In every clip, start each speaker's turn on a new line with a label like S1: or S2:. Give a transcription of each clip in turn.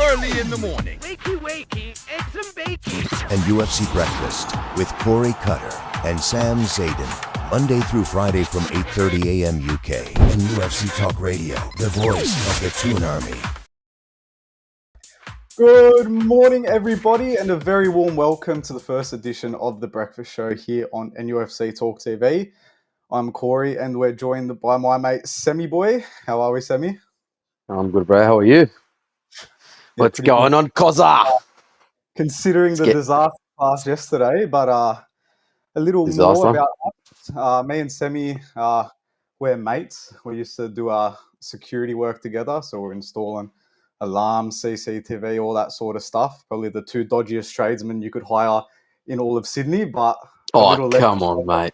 S1: early in the morning.
S2: Wakey, wakey, eggs and bacon.
S3: And UFC Breakfast with Corey Cotter and Sam Zayden. Monday through Friday from 8:30 a.m. UK. And UFC Talk Radio, the voice of the Toon Army.
S4: Good morning, everybody, and a very warm welcome to the first edition of The Breakfast Show here on NUFC Talk TV. I'm Corey, and we're joined by my mate, Semi Boy. How are we, Semi?
S5: I'm good, bro. How are you? What's going on, Cozza?
S4: Considering the disaster class yesterday, but a little more about us. Me and Semi, we're mates. We used to do our security work together, so we're installing alarms, CCTV, all that sort of stuff. Probably the two dodgiest tradesmen you could hire in all of Sydney, but
S5: come on, mate.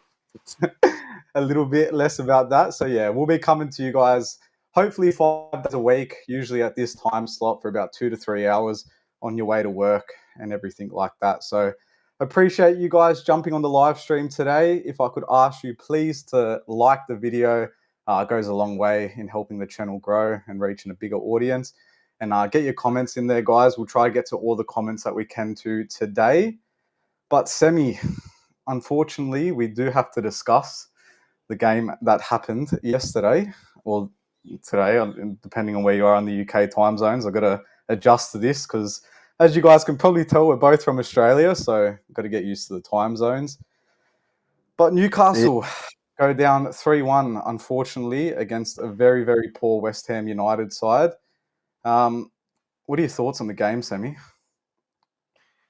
S4: A little bit less about that. So yeah, we'll be coming to you guys hopefully 5 days a week, usually at this time slot for about 2 to 3 hours on your way to work and everything like that. So appreciate you guys jumping on the live stream today. If I could ask you please to like the video, it goes a long way in helping the channel grow and reaching a bigger audience. And get your comments in there, guys. We'll try to get to all the comments that we can today. But Semi, unfortunately, we do have to discuss the game that happened yesterday, or today, depending on where you are in the UK time zones. I've got to adjust to this because, as you guys can probably tell, we're both from Australia, so I've got to get used to the time zones. But Newcastle go down 3-1, unfortunately, against a very, very poor West Ham United side. What are your thoughts on the game, Semi?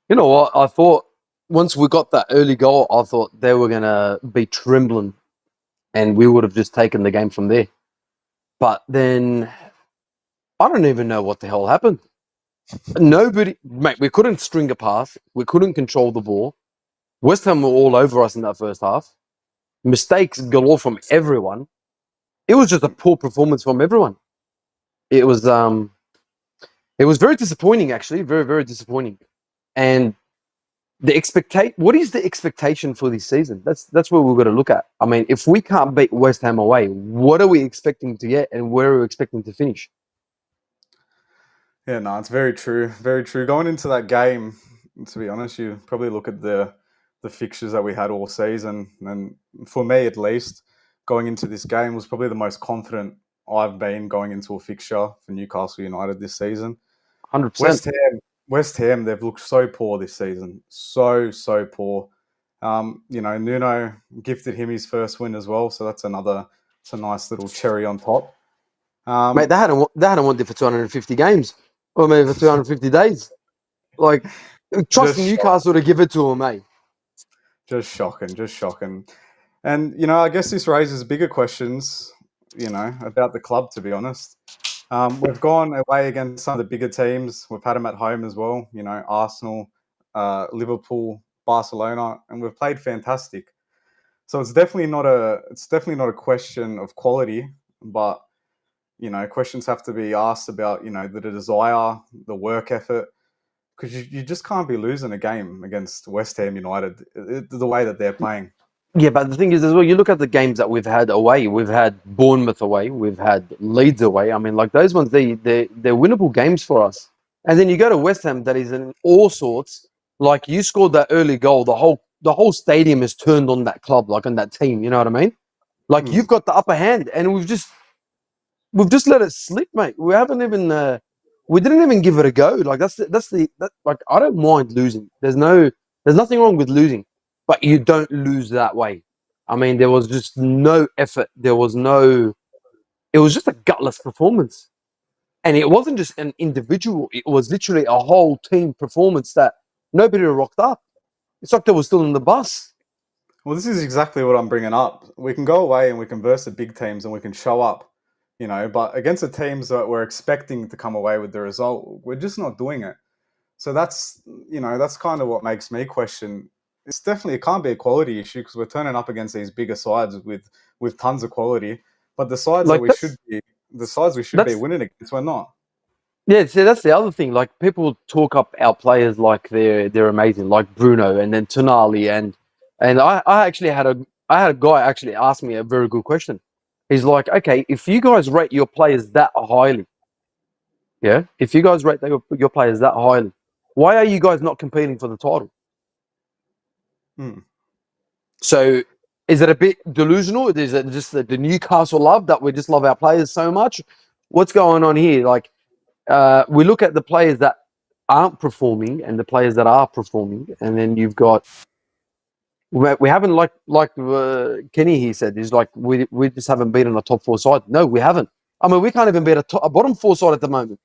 S5: You know what? I thought once we got that early goal, I thought they were going to be trembling and we would have just taken the game from there. But then I don't even know what the hell happened. Nobody, mate, we couldn't string a pass. We couldn't control the ball. West Ham were all over us in that first half. Mistakes galore from everyone. It was just a poor performance from everyone. It was very disappointing, actually. Very, very disappointing. And what is the expectation for this season? That's what we've got to look at. I mean, if we can't beat West Ham away, what are we expecting to get and where are we expecting to finish?
S4: Yeah, no, it's very true. Very true. Going into that game, to be honest, you probably look at the fixtures that we had all season. And for me, at least, going into this game was probably the most confident I've been going into a fixture for Newcastle United this season.
S5: 100%.
S4: West Ham, they've looked so poor this season. So poor. Nuno gifted him his first win as well, so it's a nice little cherry on top.
S5: Mate, they hadn't won there for 250 games. Or maybe for 250 days. Like, trust Newcastle to give it to them, mate.
S4: Just shocking. And, I guess this raises bigger questions, about the club, to be honest. We've gone away against some of the bigger teams. We've had them at home as well, Arsenal, Liverpool, Barcelona, and we've played fantastic. So it's definitely not a question of quality, but questions have to be asked about, the desire, the work effort, because you just can't be losing a game against West Ham United the way that they're playing.
S5: Yeah, but the thing is as well, you look at the games that we've had away. We've had Bournemouth away. We've had Leeds away. I mean, like those ones, they're winnable games for us. And then you go to West Ham, that is in all sorts. Like you scored that early goal, the whole stadium is turned on that club, like on that team. You know what I mean? Like you've got the upper hand, and we've just let it slip, mate. We haven't even we didn't even give it a go. Like like I don't mind losing. There's nothing wrong with losing. But you don't lose that way. I mean, there was just no effort. It was just a gutless performance. And it wasn't just an individual. It was literally a whole team performance that nobody rocked up. It's like they were still in the bus.
S4: Well, this is exactly what I'm bringing up. We can go away and we can verse the big teams and we can show up, but against the teams that we're expecting to come away with the result, we're just not doing it. So that's kind of what makes me question. It can't be a quality issue because we're turning up against these bigger sides with tons of quality. But the sides that we should be winning against, we're not.
S5: Yeah, see, that's the other thing. Like people talk up our players like they're amazing, like Bruno and then Tonali and I actually had a guy actually ask me a very good question. He's like, okay, if you guys rate your players that highly, yeah, if you guys rate your players that highly, why are you guys not competing for the title? So is it a bit delusional? Is it just the Newcastle love that we just love our players so much? What's going on here? Like, we look at the players that aren't performing and the players that are performing, and then you've got we haven't like Kenny here said. He's like we just haven't beaten a top 4 side. No, we haven't. I mean, we can't even beat a bottom 4 side at the moment.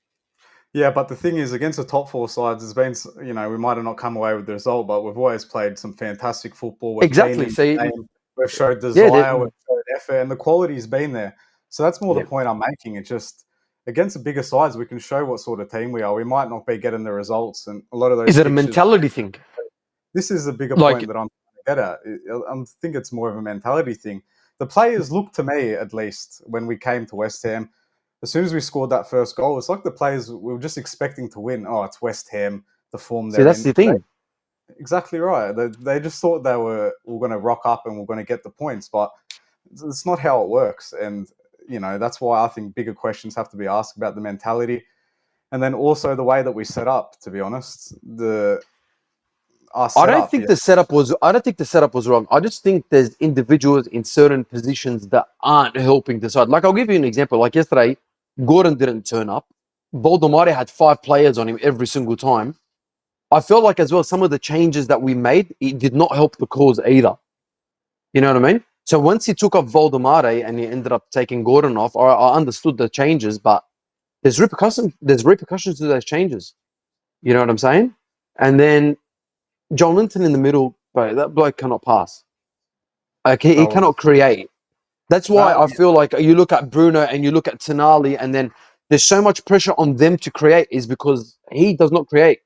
S4: Yeah, but the thing is, against the top 4 sides, it's been, you know, we might have not come away with the result, but we've always played some fantastic football. We've
S5: Exactly.
S4: been
S5: So
S4: in the game, we've showed desire, we've showed effort, and the quality's been there. So that's more the point I'm making. It's just against the bigger sides, we can show what sort of team we are. We might not be getting the results, and a lot of those.
S5: Is it a mentality thing?
S4: This is a bigger point that I'm trying to get at. I think it's more of a mentality thing. The players look to me, at least, when we came to West Ham. As soon as we scored that first goal, it's like the players, we were just expecting to win. Oh, it's West Ham, the form they're in.
S5: See, that's the thing.
S4: Exactly right. They just thought they were going to rock up and we're going to get the points, but it's not how it works. And, you know, that's why I think bigger questions have to be asked about the mentality. And then also the way that we set up, to be honest. I don't think the setup was wrong. I just think there's individuals in certain positions that aren't helping the side. Like, I'll give you an example. Like yesterday, Gordon didn't turn up. Voldemare had 5 players on him every single time. I felt like as well some of the changes that we made, it did not help the cause either. You know what I mean? So once he took off Voldemare and he ended up taking Gordon off, I understood the changes, but there's repercussions to those changes. You know what I'm saying? And then John Linton in the middle, bro, that bloke cannot pass. Okay, he cannot create. That's why I feel like you look at Bruno and you look at Tonali, and then there's so much pressure on them to create is because he does not create.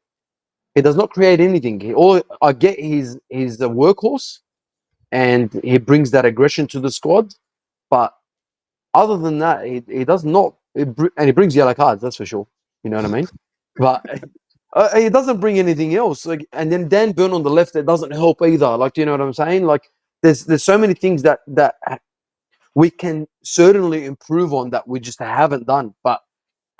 S4: He does not create anything. I get he's a workhorse and he brings that aggression to the squad, but other than that, he does not. And he brings yellow cards, that's for sure. You know what I mean? But he doesn't bring anything else. Like, and then Dan Burn on the left, it doesn't help either. Like, do you know what I'm saying? Like, there's so many things that we can certainly improve on that we just haven't done. But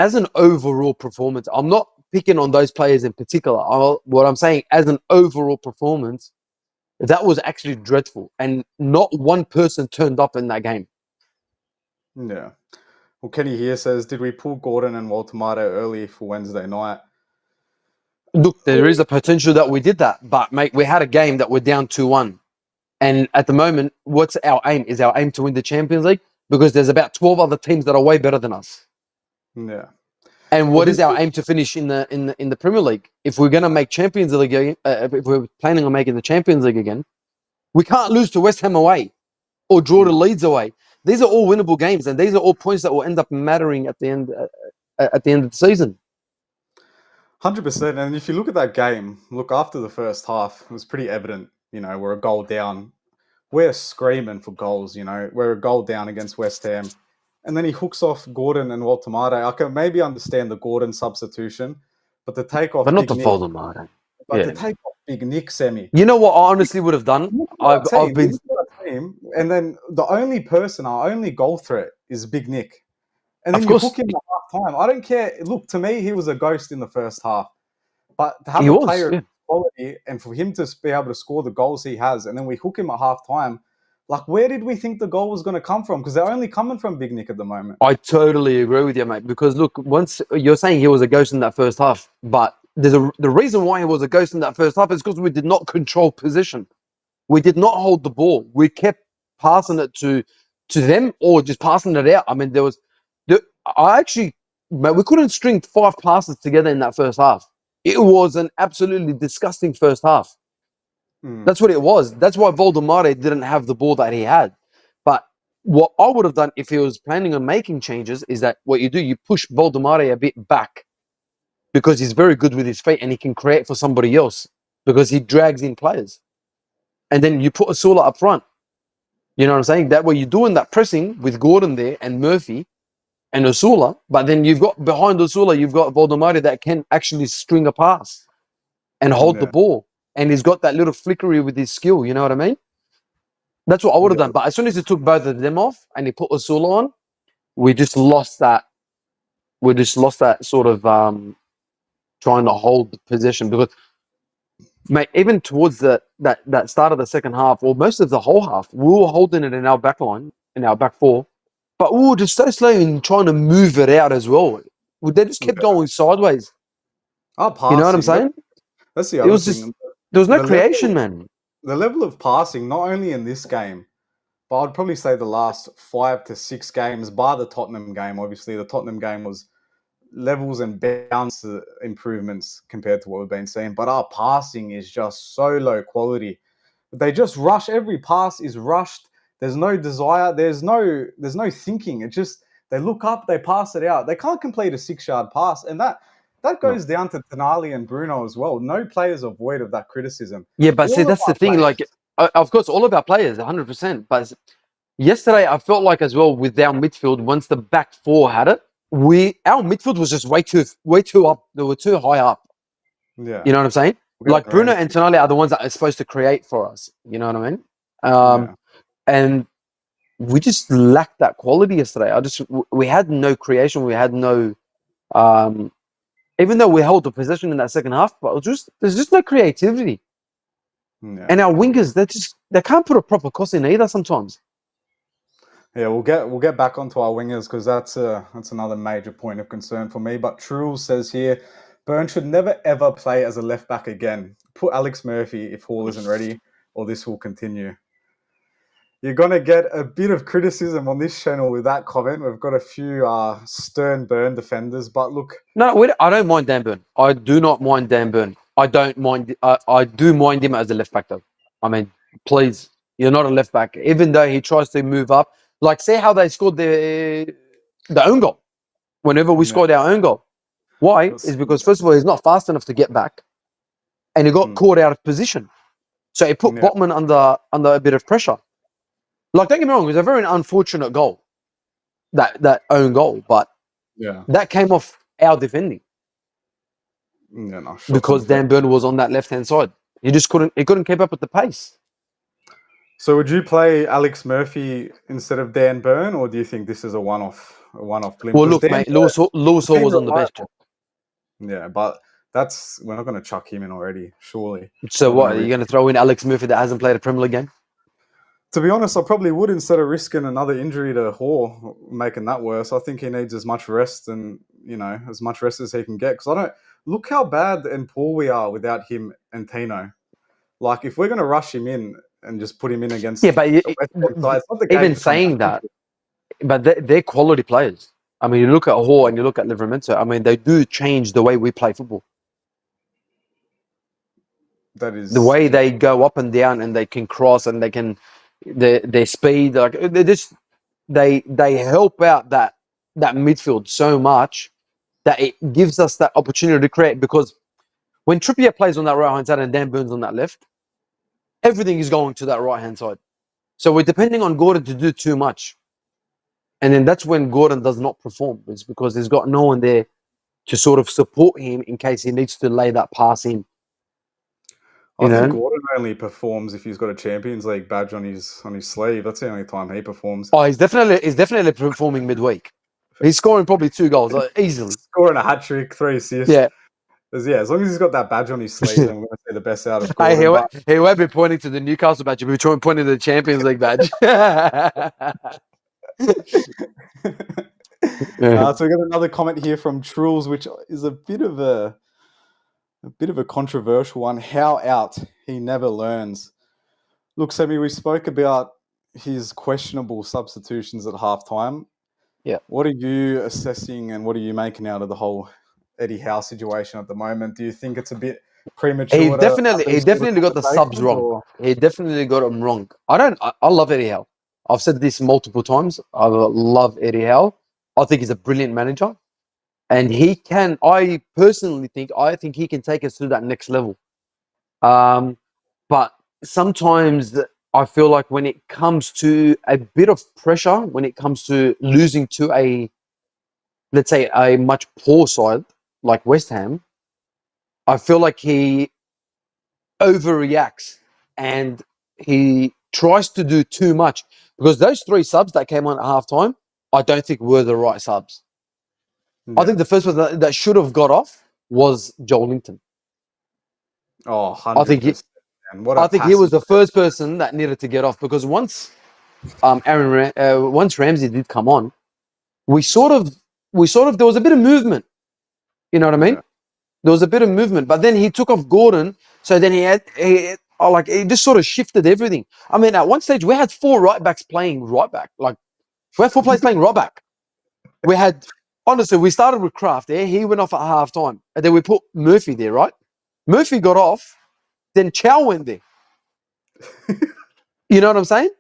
S4: as an overall performance, I'm not picking on those players in particular. What I'm saying, as an overall performance, that was actually dreadful. And not one person turned up in that game. Yeah. Well, Kenny here says, did we pull Gordon and Walter early for Wednesday night?
S5: Look, there is a potential that we did that. But, mate, we had a game that we're down 2-1. And at the moment, what's our aim? Is our aim to win the Champions League? Because there's about 12 other teams that are way better than us.
S4: Yeah.
S5: And what is our aim to finish in the Premier League? If we're going to make Champions League, if we're planning on making the Champions League again, we can't lose to West Ham away or draw to Leeds away. These are all winnable games, and these are all points that will end up mattering at the end of the season.
S4: 100%. And if you look at that game, after the first half, it was pretty evident. You know, we're a goal down. We're screaming for goals. You know, we're a goal down against West Ham. And then he hooks off Gordon and Walter. I can maybe understand the Gordon substitution, but to take off...
S5: But not the Voldemare.
S4: But to take off Big Nick, Semi...
S5: You know what I honestly would have done? I've been...
S4: And then the only person, our only goal threat is Big Nick. And then you hook him at half time. I don't care. Look, to me, he was a ghost in the first half. But to have a player of quality and for him to be able to score the goals he has, and then we hook him at half time, like, where did we think the goal was going to come from? Because they're only coming from Big Nick at the moment.
S5: I totally agree with you, mate. Because, look, once you're saying he was a ghost in that first half, but the reason why he was a ghost in that first half is because we did not control position. We did not hold the ball. We kept passing it to them or just passing it out. I mean, we couldn't string 5 passes together in that first half. It was an absolutely disgusting first half. That's what it was. That's why Voldemare didn't have the ball that he had. But what I would have done if he was planning on making changes is that what you do, you push Voldemare a bit back because he's very good with his feet and he can create for somebody else because he drags in players. And then you put Asula up front. You know what I'm saying? That way you're doing that pressing with Gordon there and Murphy and Asula, but then you've got behind Asula, you've got Voldemare that can actually string a pass and hold the ball. And he's got that little flickery with his skill, you know what I mean? That's what I would have done. But as soon as he took both of them off and he put Asula on, we just lost that we just lost that sort of trying to hold possession because, mate, even towards that start of the second half, or most of the whole half, we were holding it in our back line, in our back four, but we were just so slow in trying to move it out as well. They just kept going sideways.
S4: Our
S5: You know what I'm
S4: passing,
S5: saying?
S4: that's the
S5: It
S4: other
S5: was
S4: thing.
S5: just there was no
S4: The
S5: creation,
S4: level,
S5: man.
S4: the level of passing, not only in this game, but I'd probably say the last 5 to 6 games, bar the Tottenham game. Obviously, the Tottenham game was levels and bounds improvements compared to what we've been seeing. But our passing is just so low quality. They just rush. Every pass is rushed. There's no desire. There's no thinking. It just they look up, they pass it out. They can't complete a 6-yard pass, and that
S5: No.
S4: goes down to Tonali and Bruno as well. No players are void of that criticism.
S5: Yeah, but see,
S4: All of
S5: that's the
S4: our
S5: thing. Like,
S4: players.
S5: of course, all of our players, 100%. But yesterday, I felt like as well with our midfield, once the back four had it, our midfield was just way too up. They were too high up.
S4: Yeah,
S5: You know what I'm saying?
S4: we got
S5: Like Bruno
S4: Randy.
S5: and Tonali are the ones that are supposed to create for us. You know what I mean?
S4: Yeah.
S5: And we just lacked that quality yesterday. We had no creation. We had no, even though we held the possession in that second half, but there's just no creativity.
S4: Yeah.
S5: And our wingers, they can't put a proper cross in either sometimes.
S4: Yeah, we'll get back onto our wingers because that's another major point of concern for me. But Truel says here, Burn should never ever play as a left back again. Put Alex Murphy if Hall isn't ready, or this will continue. You're gonna get a bit of criticism on this channel with that comment. We've got a few stern Burn defenders, but look,
S5: No, I don't mind Dan Burn. I do not mind Dan Burn. I don't mind. I do mind him as a left back, though. I mean, please, you're not a left back. Even though he tries to move up, like see how they scored the own goal. Whenever we
S4: yeah,
S5: scored our own goal, why?
S4: that's-
S5: Is because first of all he's not fast enough to get back, and he got caught out of position. So it put
S4: yeah,
S5: Botman under a bit of pressure. Like, don't get me wrong, it was a very unfortunate goal, that own goal, but
S4: yeah,
S5: that came off our defending
S4: no, shots on
S5: because Dan
S4: defense.
S5: Burn was on that left-hand side. He couldn't keep up with the pace.
S4: So would you play Alex Murphy instead of Dan Burn, or do you think this is a one-off blip?
S5: Well,
S4: Because
S5: look, mate, Lewis Hall
S4: been
S5: was on the bench.
S4: reliable. Yeah, but we're not going to chuck him in already, surely.
S5: So
S4: We're
S5: what,
S4: gonna
S5: are you going to throw in Alex Murphy that hasn't played a Premier League game?
S4: To be honest, I probably would instead of risking another injury to Hall, making that worse. I think he needs as much rest as much rest as he can get. Because I don't look how bad and poor we are without him and Tino. Like if we're going to rush him in and just put him in against
S5: Yeah, but
S4: the West Ham side, it's not the game
S5: even
S4: to come
S5: saying
S4: back.
S5: that, but they're quality players. I mean, you look at Hall and you look at Livramento. I mean, they do change the way we play football.
S4: That is
S5: The way they go up and down and they can cross and they can their speed, like they help out that midfield so much that it gives us that opportunity to create. Because when Trippier plays on that right hand side and Dan Burns on that left, everything is going to that right hand side. So we're depending on Gordon to do too much, and then that's when Gordon does not perform. It's because there's got no one there to sort of support him in case he needs to lay that pass in.
S4: I think Gordon only performs if he's got a Champions League badge on his sleeve. That's the only time he performs.
S5: Oh, he's definitely performing midweek. He's scoring probably 2 goals easily.
S4: Scoring a hat trick, 3 assists.
S5: Yeah.
S4: As long as he's got that badge on his sleeve, then we're going to see the best out of Gordon.
S5: He won't be pointing to the Newcastle badge. He'll be pointing to the Champions League badge.
S4: So we got another comment here from Truls, which is a bit of a controversial one. How out he never learns. Look, Semi, we spoke about his questionable substitutions at halftime.
S5: Yeah.
S4: What are you assessing and what are you making out of the whole Eddie Howe situation at the moment? Do you think it's a bit premature?
S5: He definitely got the subs wrong. He definitely got them wrong. I love Eddie Howe. I've said this multiple times. I love Eddie Howe. I think he's a brilliant manager. And I think he can take us to that next level. But sometimes I feel like when it comes to a bit of pressure, when it comes to losing to let's say a much poor side like West Ham, I feel like he overreacts and he tries to do too much, because those 3 subs that came on at halftime, I don't think were the right subs. I think the first person that should have got off was Joel Linton.
S4: Oh,
S5: I think
S4: 100%. What a
S5: I think he was
S4: passing.
S5: the first person that needed to get off, because once once Ramsey did come on, we sort of there was a bit of movement. You know what I mean?
S4: Yeah.
S5: There was a bit of movement, but then he took off Gordon, so then he just sort of shifted everything. I mean, at one stage we had 4 right backs playing right back. Like we had 4 players playing right back. We had, honestly, we started with Kraft there. He went off at half time, and then we put Murphy there, right? Murphy got off, then Chow went there. You know what I'm saying?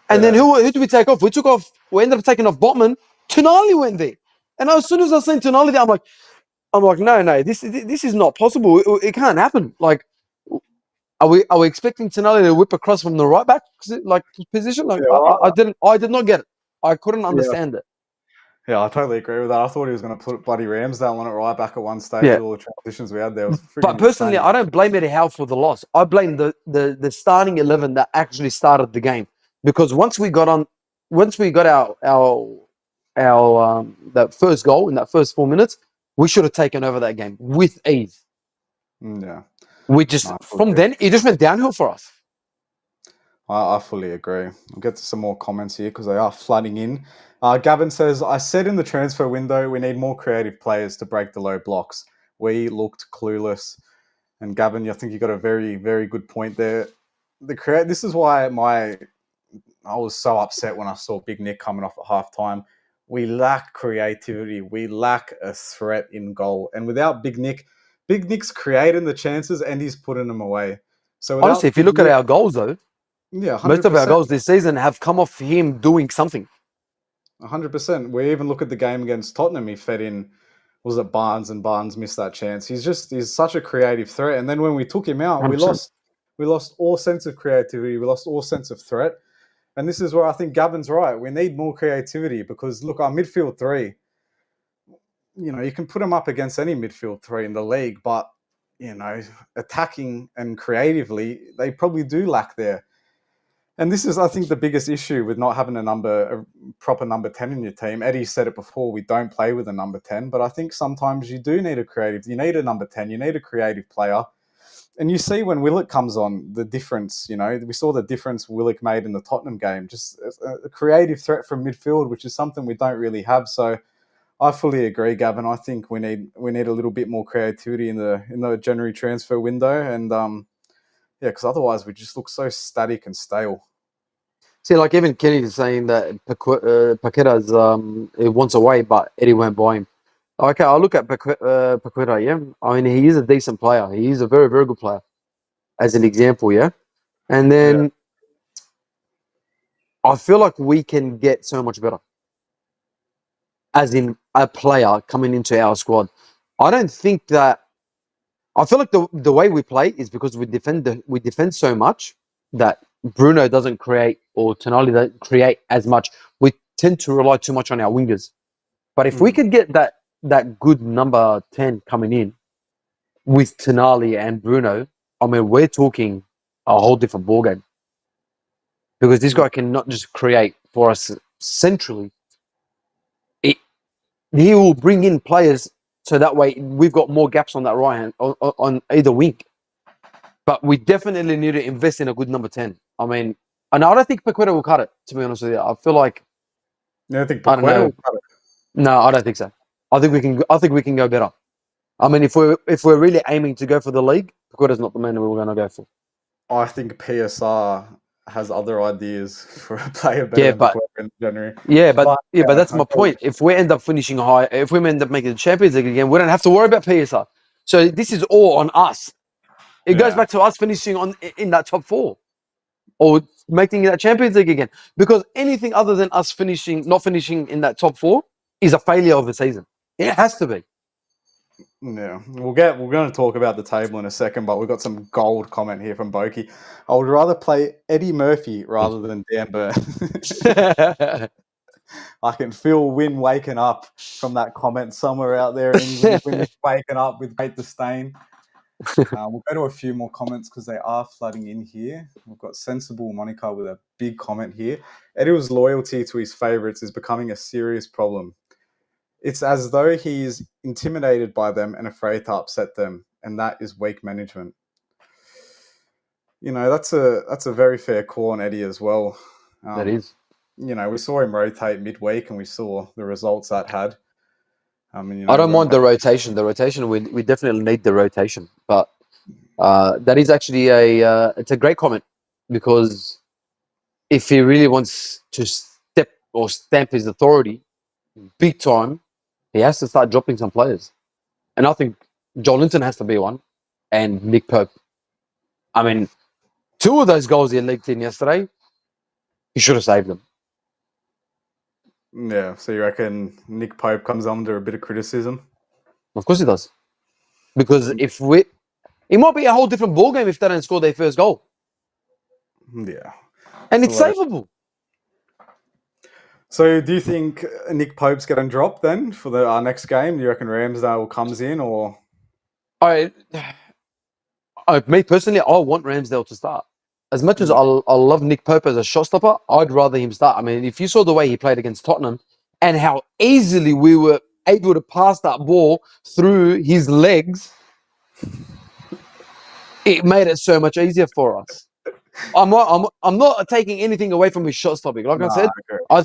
S5: And then who did we take off? We ended up taking off Botman. Tonali went there. And as soon as I seen Tonali there, I'm like, no, this is not possible. It can't happen. Like, are we expecting Tonali to whip across from the right back position? Like, I did not get it. I couldn't understand it.
S4: Yeah, I totally agree with that. I thought he was going to put bloody Ramsdale on it right back at one stage.
S5: Yeah.
S4: All the transitions we had there was freaking
S5: But personally,
S4: insane.
S5: I don't blame Eddie Howe for the loss. I blame the starting 11 that actually started the game, because once we got our that first goal in that first 4 minutes, we should have taken over that game with ease.
S4: Yeah,
S5: We just from then it just went downhill for us.
S4: I fully agree. We'll get to some more comments here because they are flooding in. Gavin says, I said in the transfer window, we need more creative players to break the low blocks. We looked clueless. And Gavin, I think you got a very, very good point there. This is why I was so upset when I saw Big Nick coming off at halftime. We lack creativity. We lack a threat in goal. And without Big Nick's creating the chances and he's putting them away. So
S5: Honestly, if you look at our goals though,
S4: yeah, 100%.
S5: Most of our goals this season have come off him doing something.
S4: 100%. We even look at the game against Tottenham. He fed in, was it Barnes, and Barnes missed that chance. He's such a creative threat. And then when we took him out,
S5: 100%.
S4: we lost all sense of creativity. We lost all sense of threat. And this is where I think Gavin's right. We need more creativity because look, our midfield 3, you can put them up against any midfield 3 in the league, but attacking and creatively, they probably do lack there. And this is, I think, the biggest issue with not having a proper number 10 in your team. Eddie said it before, we don't play with a number 10, but I think sometimes you do need you need a number 10, you need a creative player. And you see when Willock comes on, the difference, we saw the difference Willock made in the Tottenham game, just a creative threat from midfield, which is something we don't really have. So I fully agree, Gavin. I think we need a little bit more creativity in the January transfer window. And because otherwise we just look so static and stale.
S5: See, like even Kenny is saying that Paqueta's it wants away, but Eddie won't buy him. Okay, I'll look at Paqueta, yeah. I mean, he is a decent player. He is a very, very good player, as an example, yeah. And then I feel like we can get so much better, as in a player coming into our squad. I don't think that. I feel like the way we play is because we defend so much that Bruno doesn't create or Tonali doesn't create as much. We tend to rely too much on our wingers. But if we could get that good number 10 coming in with Tonali and Bruno, I mean, we're talking a whole different ballgame. Because this guy can not just create for us centrally. He will bring in players so that way we've got more gaps on that right hand, on either wing. But we definitely need to invest in a good number 10. I mean, and I don't think Paqueta will cut it, to be honest with you. I feel like...
S4: You don't think Paqueta will cut it?
S5: No, I don't think so. I think we can go better. I mean, if we're really aiming to go for the league, Paqueta's not the man we're going to go for.
S4: I think PSR has other ideas for a player better than Paqueta in January.
S5: But that's my point. If we end up finishing high, if we end up making the Champions League again, we don't have to worry about PSR. So this is all on us. It goes back to us finishing in that top 4 or making that Champions League again. Because anything other than us not finishing in that top 4 is a failure of the season. It has to be.
S4: Yeah, we're going to talk about the table in a second, but we've got some gold comment here from Boki. I would rather play Eddie Murphy rather than Dan Burn. I can feel Win waking up from that comment somewhere out there in England. Win is waking up with great disdain. We'll go to a few more comments because they are flooding in here. We've got Sensible Monica with a big comment here. Eddie's loyalty to his favourites is becoming a serious problem. It's as though he's intimidated by them and afraid to upset them, and that is weak management. That's a very fair call on Eddie as well.
S5: That is.
S4: We saw him rotate midweek, and we saw the results that had. I mean,
S5: I don't mind the rotation. The rotation, we definitely need the rotation. But that is actually it's a great comment, because if he really wants to step or stamp his authority big time, he has to start dropping some players. And I think Joe Linton has to be one, and Nick Pope. I mean, 2 of those goals he leaked in yesterday, he should have saved them.
S4: Yeah, so you reckon Nick Pope comes under a bit of criticism?
S5: Of course he does. Because it might be a whole different ballgame if they don't score their first goal.
S4: Yeah.
S5: And it's savable.
S4: So do you think Nick Pope's getting dropped then for our next game? Do you reckon Ramsdale comes in, or?
S5: Me personally, I want Ramsdale to start. As much as I love Nick Pope as a shot stopper, I'd rather him start. I mean, if you saw the way he played against Tottenham and how easily we were able to pass that ball through his legs, it made it so much easier for us. I'm not taking anything away from his shot stopping. Like I said, I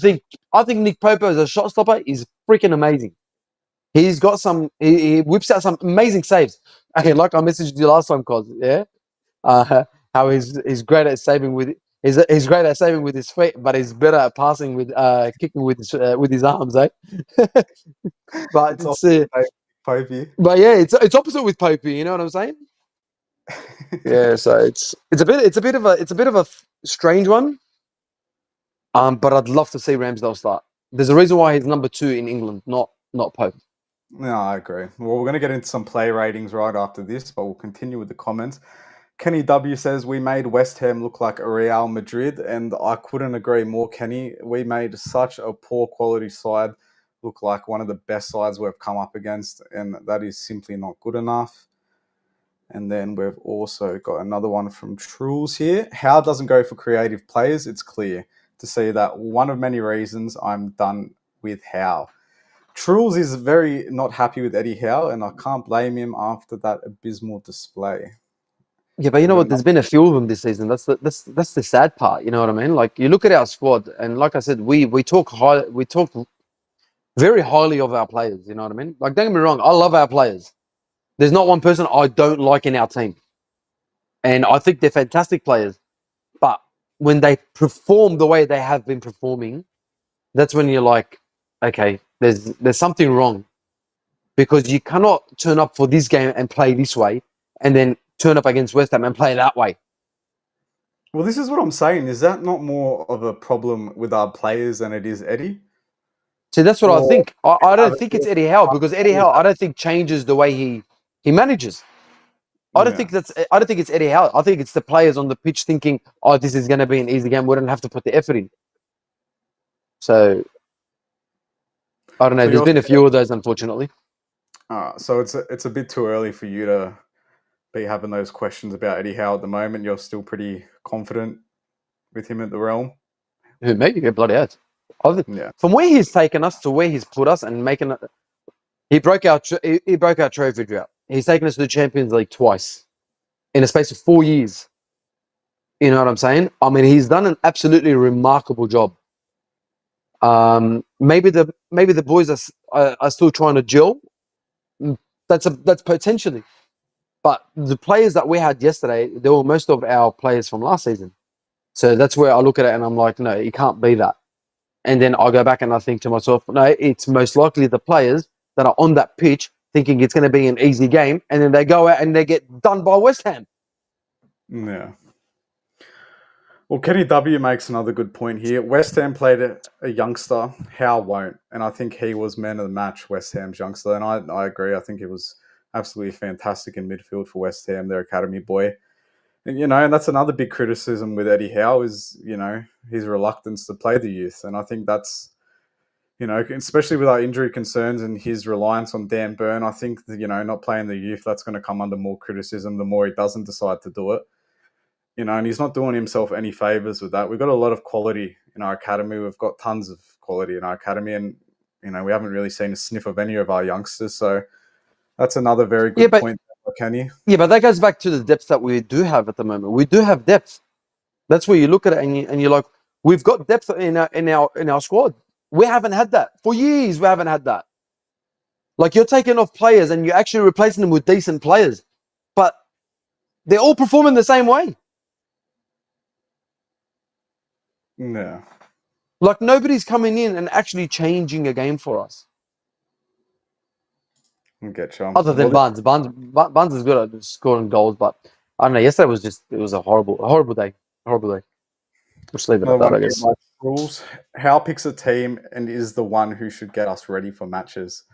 S5: think Nick Pope as a shot stopper is freaking amazing. He's got he whips out some amazing saves. Okay, like I messaged you last time, Cos, yeah? How he's great at saving with he's great at saving with his feet, but he's better at passing with kicking with his arms, eh? But but yeah, it's opposite with Popey. You know what I'm saying? Yeah, so it's a bit of a strange one. But I'd love to see Ramsdale start. There's a reason why he's number 2 in England, not Pope.
S4: No, I agree. Well, we're going to get into some play ratings right after this, but we'll continue with the comments. Kenny W says, we made West Ham look like Real Madrid, and I couldn't agree more, Kenny. We made such a poor quality side look like one of the best sides we've come up against, and that is simply not good enough. And then we've also got another one from Trules here. Howe doesn't go for creative players. It's clear to see that one of many reasons I'm done with Howe. Trules is very not happy with Eddie Howe, and I can't blame him after that abysmal display.
S5: Yeah, but you know what? There's been a few of them this season. That's the sad part. You know what I mean? Like, you look at our squad, and like I said, we talk very highly of our players. You know what I mean? Like, don't get me wrong, I love our players. There's not one person I don't like in our team, and I think they're fantastic players. But when they perform the way they have been performing, that's when you're like, okay, there's something wrong, because you cannot turn up for this game and play this way, and then turn up against West Ham and play that way.
S4: Well, this is what I'm saying. Is that not more of a problem with our players than it is Eddie?
S5: See, that's what I think. I don't think it's Eddie Howe, because Eddie Howe, I don't think changes the way he manages. I don't think it's Eddie Howe. I think it's the players on the pitch thinking, oh, this is going to be an easy game. We don't have to put the effort in. So I don't know. There's been a few of those, unfortunately.
S4: So it's a bit too early for you to be having those questions about Eddie Howe at the moment. You're still pretty confident with him at the Realm.
S5: Maybe get bloody out.
S4: Yeah.
S5: From where he's taken us to where he's put us and making it, he broke our trophy drought. He's taken us to the Champions League twice in a space of 4 years. You know what I'm saying? I mean, he's done an absolutely remarkable job. Maybe the boys are still trying to gel. That's potentially. But the players that we had yesterday, they were most of our players from last season. So that's where I look at it and I'm like, no, it can't be that. And then I go back and I think to myself, no, it's most likely the players that are on that pitch thinking it's going to be an easy game, and then they go out and they get done by West Ham.
S4: Yeah. Well, Kenny W makes another good point here. West Ham played a youngster. Howe won't. And I think he was man of the match, West Ham's youngster. And I agree. I think it was absolutely fantastic in midfield for West Ham, their academy boy. And, and that's another big criticism with Eddie Howe is, his reluctance to play the youth. And I think that's, especially with our injury concerns and his reliance on Dan Burn, I think, that, not playing the youth, that's going to come under more criticism the more he doesn't decide to do it. And he's not doing himself any favours with that. We've got a lot of quality in our academy. We've got tons of quality in our academy. And, we haven't really seen a sniff of any of our youngsters. So that's another very good point, Kenny.
S5: Yeah, but that goes back to the depth that we do have at the moment. We do have depth. That's where you look at it and you're like, we've got depth in our squad. We haven't had that for years. We haven't had that. Like, you're taking off players and you're actually replacing them with decent players, but they're all performing the same way.
S4: Yeah.
S5: Like, nobody's coming in and actually changing a game for us.
S4: I'll get you.
S5: Other than Barnes. Barnes is good at scoring goals, but I don't know. Yesterday was a horrible day. Horrible day. Just leave it at that, I guess.
S4: Rules. Howe picks a team and is the one who should get us ready for matches.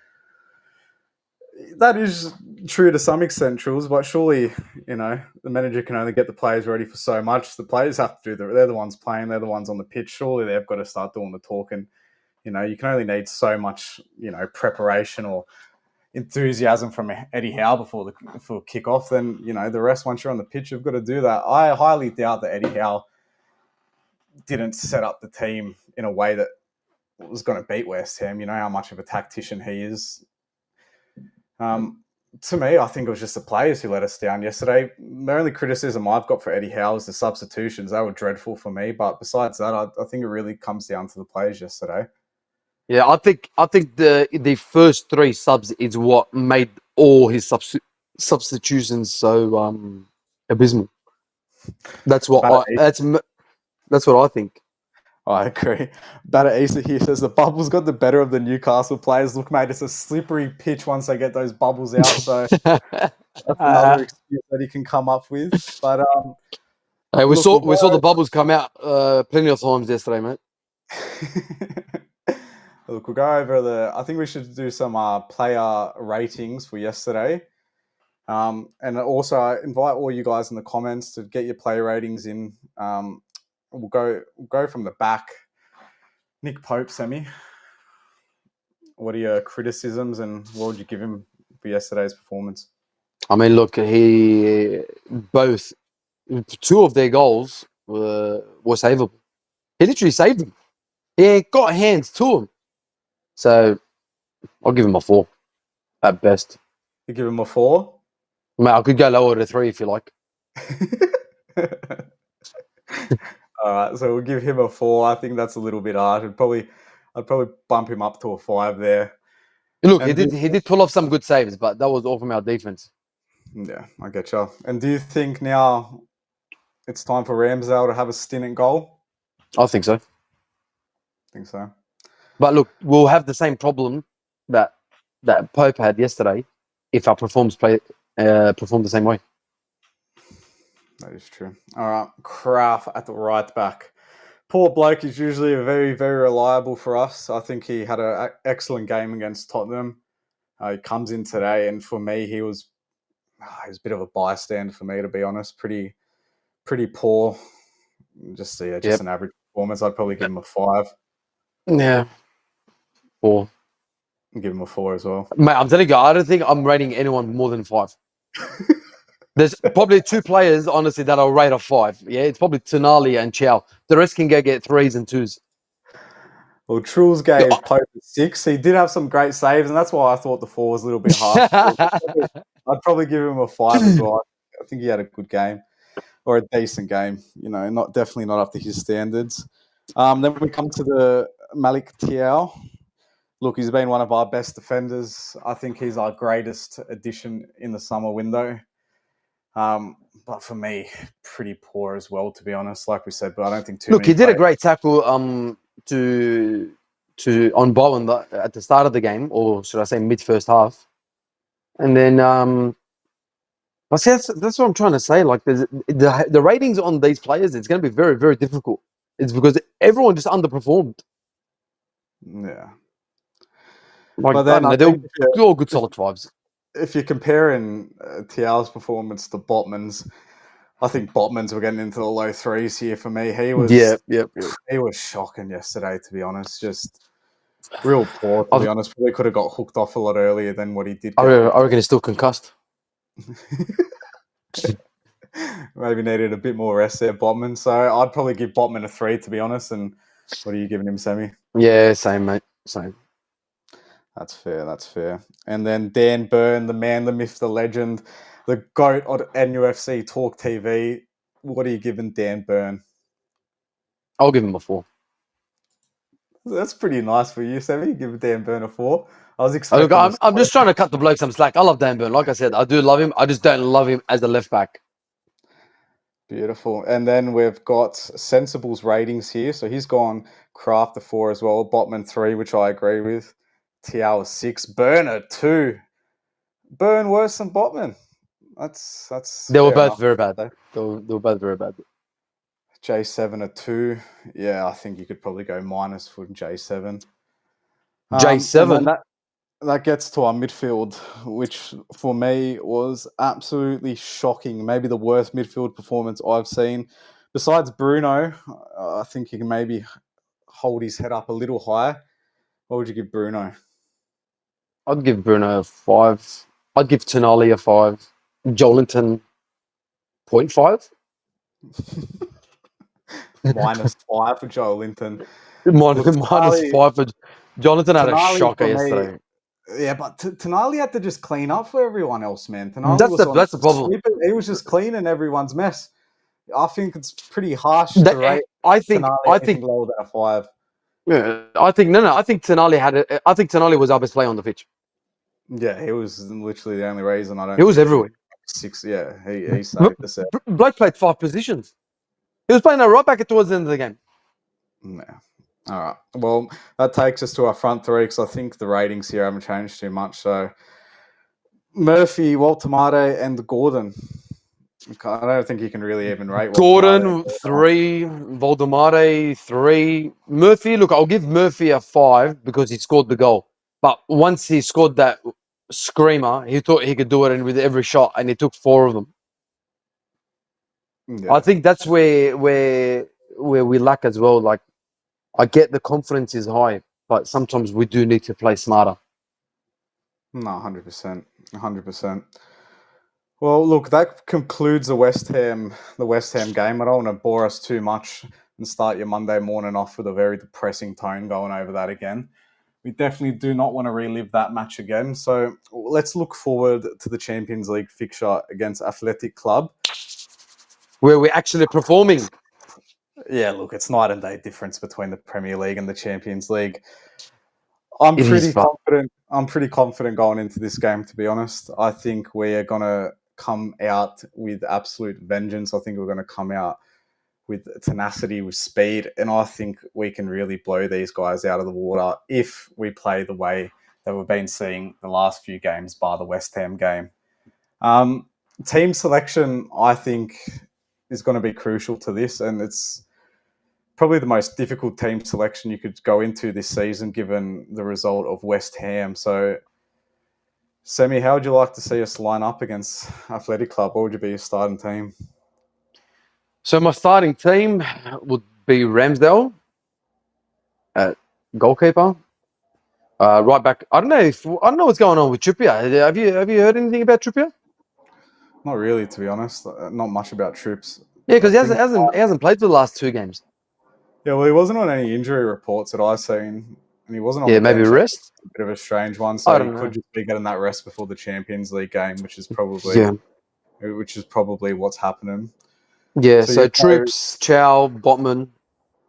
S4: That is true to some extent, Truls, but surely, the manager can only get the players ready for so much. The players have to they're the ones playing, they're the ones on the pitch. Surely they've got to start doing the talking. You can only need so much, preparation or enthusiasm from Eddie Howe before kick-off. Then, the rest, once you're on the pitch, you've got to do that. I highly doubt that Eddie Howe didn't set up the team in a way that was going to beat West Ham. You know how much of a tactician he is. To me, I think it was just the players who let us down yesterday. The only criticism I've got for Eddie Howe is the substitutions. They were dreadful for me. But besides that, I think it really comes down to the players yesterday.
S5: Yeah, I think the first three subs is what made all his substitutions so abysmal. That's what that's what I think.
S4: I agree. Batter Issa here says the bubbles got the better of the Newcastle players. Look, mate, it's a slippery pitch once they get those bubbles out. So that's another excuse that he can come up with. But
S5: hey, we saw the bubbles come out plenty of times yesterday, mate.
S4: Look, we'll go over I think we should do some player ratings for yesterday. And also I invite all you guys in the comments to get your player ratings in. We'll go from the back. Nick Pope, Semi. What are your criticisms and what would you give him for yesterday's performance?
S5: I mean, look, two of their goals were savable. He literally saved them. He got hands to him. So I'll give him a 4 at best.
S4: You give him a 4?
S5: Mate, I could go lower to 3 if you like.
S4: All right, so we'll give him a 4. I think that's a little bit hard. I'd probably bump him up to a 5 there.
S5: Look, he did pull off some good saves, but that was all from our defense.
S4: Yeah, I get you. And do you think now it's time for Ramsdale to have a stint at goal?
S5: I think so.
S4: I think so.
S5: But look, we'll have the same problem that Pope had yesterday if our perform the same way.
S4: That is true. All right, Kraft at the right back. Poor bloke is usually very, very reliable for us. I think he had an excellent game against Tottenham. He comes in today, and for me, he was a bit of a bystander for me, to be honest. Pretty poor. Just an average performance. I'd probably give him a 5.
S5: Yeah, 4.
S4: And give him a 4 as well.
S5: Mate, I'm telling you, I don't think I'm rating anyone more than 5. There's probably 2 players, honestly, that I'll rate a 5. Yeah, it's probably Tonali and Chow. The rest can go get 3s and 2s.
S4: Well, Truls gave Pope a 6. He did have some great saves, and that's why I thought the 4 was a little bit hard. I'd probably give him a 5 as well. I think he had a good game, or a decent game. Definitely not up to his standards. Then we come to the Malik Thiaw. Look, he's been one of our best defenders. I think he's our greatest addition in the summer window. But for me, pretty poor as well, to be honest. Like we said, but I don't think
S5: Look, he did a great tackle to on Bowen at the start of the game, or should I say mid first half, and then I see that's what I'm trying to say. Like, the ratings on these players, it's going to be very, very difficult. It's because everyone just underperformed.
S4: Yeah.
S5: Like, but then they're all good solid 5s.
S4: If you're comparing Thiaw's performance to Botman's, I think Botman's were getting into the low 3s here for me. He was He was shocking yesterday, to be honest. Just real poor, to be honest. Probably could have got hooked off a lot earlier than what he did.
S5: I reckon he's still concussed.
S4: Maybe needed a bit more rest there, Botman. So I'd probably give Botman a 3, to be honest. And what are you giving him, Sammy?
S5: Yeah, same, mate. Same.
S4: That's fair. That's fair. And then Dan Byrne, the man, the myth, the legend, the GOAT on NUFC Talk TV. What are you giving Dan Byrne?
S5: I'll give him a 4.
S4: That's pretty nice for you, Sammy. Give Dan Byrne a 4. I was
S5: Look,
S4: expecting.
S5: I'm just trying to cut the bloke some slack. I love Dan Byrne. Like I said, I do love him. I just don't love him as a left back.
S4: Beautiful. And then we've got Sensible's ratings here. So he's gone Kraft a 4 as well, Botman 3, which I agree with. Tiao a 6, Byrne a 2. Byrne worse than Botman. That's
S5: They were
S4: fair
S5: both
S4: enough.
S5: very bad. They were both very bad.
S4: J7 a 2. Yeah, I think you could probably go minus for J7.
S5: J7.
S4: And then that gets to our midfield, which for me was absolutely shocking. Maybe the worst midfield performance I've seen. Besides Bruno, I think he can maybe hold his head up a little higher. What would you give Bruno?
S5: I'd give Bruno a 5. I'd give Tonali a 5. Jolinton 0.5.
S4: Minus 5 for Joe Linton.
S5: Minus
S4: Tonali-
S5: 5 for Jonathan had a
S4: Tonali
S5: shocker
S4: for me-
S5: yesterday.
S4: Yeah, but Tonali had to just clean up for everyone else, man. Tonali
S5: That's
S4: was
S5: the problem.
S4: sweeping. He was just cleaning everyone's mess. I think it's pretty harsh to rate
S5: I think
S4: Tonali anything lower than a 5.
S5: yeah, I think Tonali had it. I think Tonali was our best player on the pitch.
S4: Yeah, he was literally the only reason I don't.
S5: He was everywhere.
S4: 6. Yeah, he saved the set.
S5: Bloke played 5 positions. He was playing right back towards the end of the game.
S4: Yeah. All right. Well, that takes us to our front 3 because I think the ratings here haven't changed too much. So Murphy, Waltemade, and Gordon. I don't think you can really even rate
S5: Gordon 3, Voldemare 3, Murphy. Look, I'll give Murphy a 5 because he scored the goal. But once he scored that screamer, he thought he could do it with every shot, and he took 4 of them.
S4: Yeah.
S5: I think that's where we lack as well. Like, I get the confidence is high, but sometimes we do need to play smarter.
S4: No, 100%. 100%. Well, look, that concludes the West Ham game. I don't want to bore us too much and start your Monday morning off with a very depressing tone going over that again. We definitely do not want to relive that match again. So let's look forward to the Champions League fixture against Athletic Club,
S5: where we're actually performing.
S4: Yeah, look, it's night and day difference between the Premier League and the Champions League. I'm pretty confident going into this game, to be honest. I think we are going to come out with absolute vengeance. I think we're going to come out with tenacity, with speed, and I think we can really blow these guys out of the water if we play the way that we've been seeing the last few games, bar the West Ham game. Team selection, I think, is going to be crucial to this, and it's probably the most difficult team selection you could go into this season, given the result of West Ham. So, Semi, how would you like to see us line up against Athletic Club? What would you be your starting team?
S5: So my starting team would be Ramsdale at goalkeeper. Right back. I don't know what's going on with Trippier. Have you heard anything about Trippier?
S4: Not really, to be honest. Not much about Troops.
S5: Yeah, because he hasn't played for the last 2 games.
S4: Yeah, well, he wasn't on any injury reports that I've seen, and he wasn't on.
S5: Yeah,
S4: the
S5: maybe
S4: bench.
S5: rest.
S4: A bit of a strange one. So
S5: I
S4: he
S5: don't know.
S4: could just be getting that rest before the Champions League game, which is probably what's happening.
S5: Yeah.
S4: So
S5: So
S4: you
S5: Troops, Chow, Botman.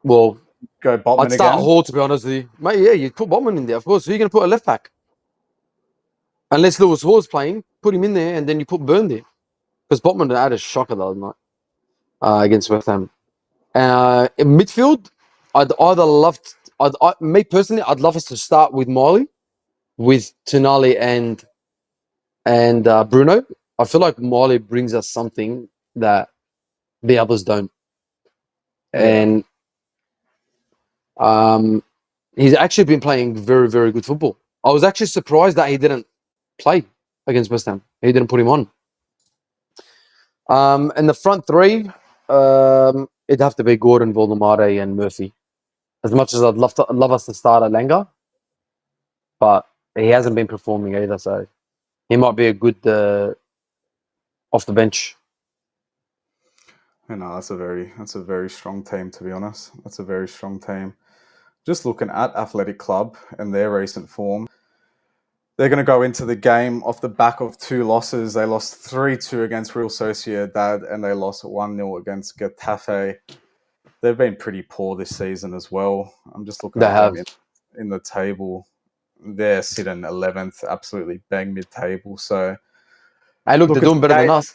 S5: Well,
S4: Go Botman
S5: I'd start
S4: again.
S5: Hall, to be honest with you. Mate, yeah, you put Botman in there, of course. Who are you going to put a left back? Unless Lewis Hall's playing, put him in there, and then you put Burn there. Because Botman had a shocker the other night against West Ham. In midfield, I'd love us to start with Miley, with Tonali and Bruno. I feel like Miley brings us something that the others don't.
S4: Yeah.
S5: And he's actually been playing very, very good football. I was actually surprised that he didn't play against West Ham. He didn't put him on. And the front 3, it'd have to be Gordon, Voldemare, and Murphy. As much as I'd love us to start at Langer, but he hasn't been performing either, so he might be a good off the bench.
S4: No, that's a very strong team, to be honest. That's a very strong team. Just looking at Athletic Club and their recent form, they're going to go into the game off the back of 2 losses. They lost 3-2 against Real Sociedad, and they lost 1-0 against Getafe. They've been pretty poor this season as well. I'm just looking
S5: They
S4: at
S5: have.
S4: them in the table. They're sitting 11th, absolutely bang mid-table. So,
S5: Hey, look, they're doing better than us.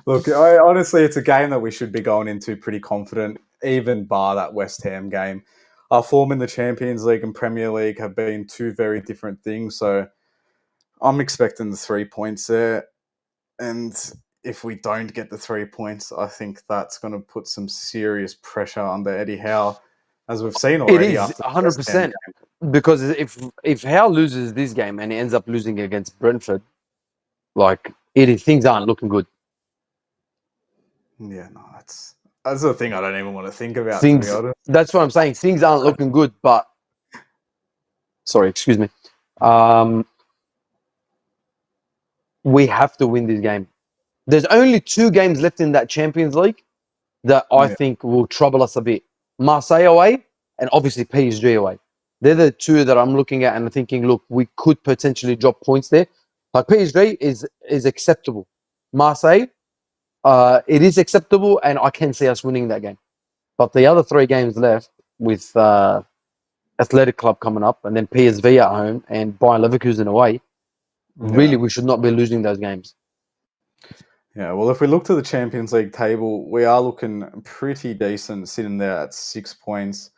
S4: Look, honestly, it's a game that we should be going into pretty confident, even bar that West Ham game. Our form in the Champions League and Premier League have been 2 very different things. So I'm expecting the 3 points there. And if we don't get the 3 points, I think that's going to put some serious pressure under Eddie Howe, as we've seen
S5: It
S4: already
S5: is
S4: after the West Ham
S5: 100%. Because if Howe loses this game and he ends up losing against Brentford, things aren't looking good.
S4: Yeah, no, that's the thing I don't even want to think about, to be honest.
S5: That's what I'm saying. Things aren't looking good, but sorry, excuse me. We have to win this game. There's only 2 games left in that Champions League that I think will trouble us a bit. Marseille away and obviously PSG away. They're the 2 that I'm looking at and thinking, look, we could potentially drop points there. Like PSG is acceptable. Marseille, it is acceptable, and I can see us winning that game. But the other 3 games left with Athletic Club coming up, and then PSV at home and Bayern Leverkusen away, really we should not be losing those games.
S4: Yeah, well, if we look to the Champions League table, we are looking pretty decent, sitting there at 6 points.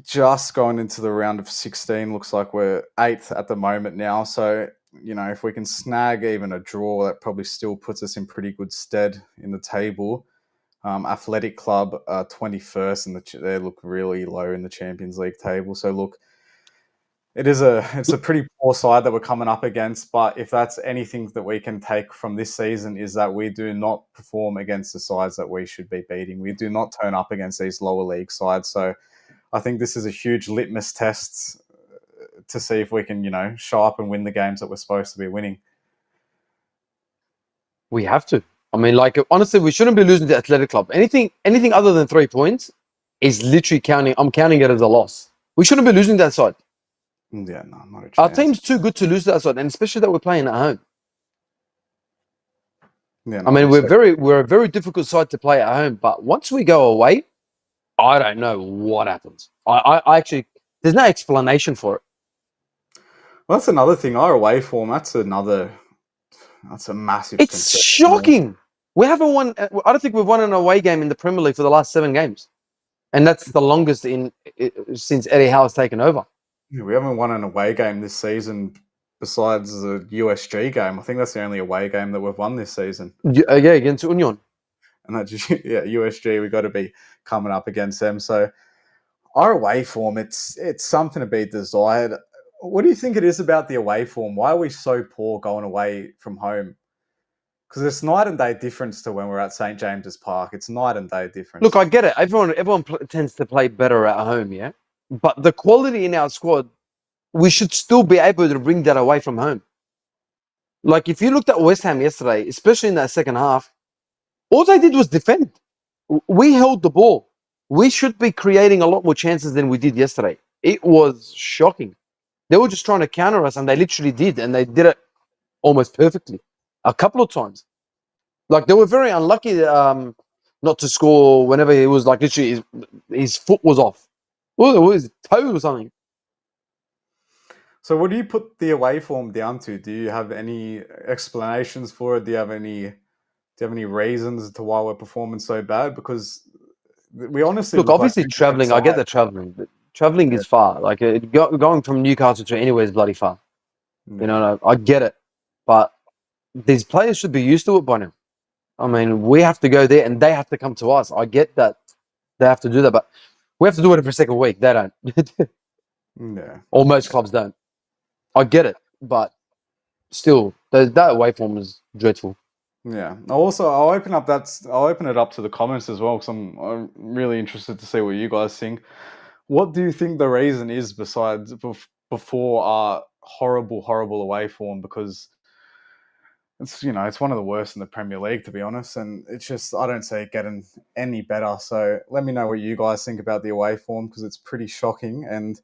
S4: Just going into the round of 16, looks like we're 8th at the moment now. So, if we can snag even a draw, that probably still puts us in pretty good stead in the table. Athletic Club 21st, and they look really low in the Champions League table. So, look, it's a pretty poor side that we're coming up against. But if that's anything that we can take from this season, is that we do not perform against the sides that we should be beating. We do not turn up against these lower league sides. So I think this is a huge litmus test to see if we can, show up and win the games that we're supposed to be winning.
S5: We have to. I mean, honestly, we shouldn't be losing to Athletic Club. Anything other than 3 points is literally counting. I'm counting it as a loss. We shouldn't be losing that side.
S4: Yeah, no, not a chance.
S5: Our team's too good to lose that side, and especially that we're playing at home.
S4: Yeah,
S5: I mean, we're a very difficult side to play at home, but once we go away, I don't know what happens. I actually, there's no explanation for it.
S4: Well, that's another thing. Our away form, that's a massive
S5: It's
S4: concern.
S5: shocking. We haven't won. I don't think we've won an away game in the Premier League for the last 7 games, and that's the longest since Eddie Howe has taken over.
S4: Yeah, we haven't won an away game this season besides the USG game. I think that's the only away game that we've won this season.
S5: Yeah, against Union.
S4: And that just, USG, we got to be coming up against them. So our away form, it's something to be desired. What do you think it is about the away form? Why are we so poor going away from home? Because it's night and day difference to when we're at St. James's Park. It's night and day difference.
S5: Look, I get it. Everyone tends to play better at home, yeah? But the quality in our squad, we should still be able to bring that away from home. Like, if you looked at West Ham yesterday, especially in that second half, all they did was defend. We held the ball. We should be creating a lot more chances than we did yesterday. It was shocking. They were just trying to counter us, and they literally did, and they did it almost perfectly a couple of times. Like, they were very unlucky not to score whenever it was like literally his foot was off. Well, it was his toe or something.
S4: So what do you put the away form down to? Do you have any explanations for it? Do you have any reasons to why we're performing so bad? Because we honestly
S5: look obviously traveling. I get the traveling, but traveling is far. Like going from Newcastle to anywhere is bloody far.
S4: Yeah.
S5: You know, I get it, but these players should be used to it by now. I mean, we have to go there, and they have to come to us. I get that they have to do that, but we have to do it every second week. They don't.
S4: Yeah.
S5: Or most clubs don't. I get it, but still, that away form is dreadful.
S4: Yeah. I'll open it up to the comments as well, because I'm really interested to see what you guys think. What do you think the reason is besides before our horrible away form? Because it's one of the worst in the Premier League, to be honest. And it's just, I don't see it getting any better. So let me know what you guys think about the away form, because it's pretty shocking. And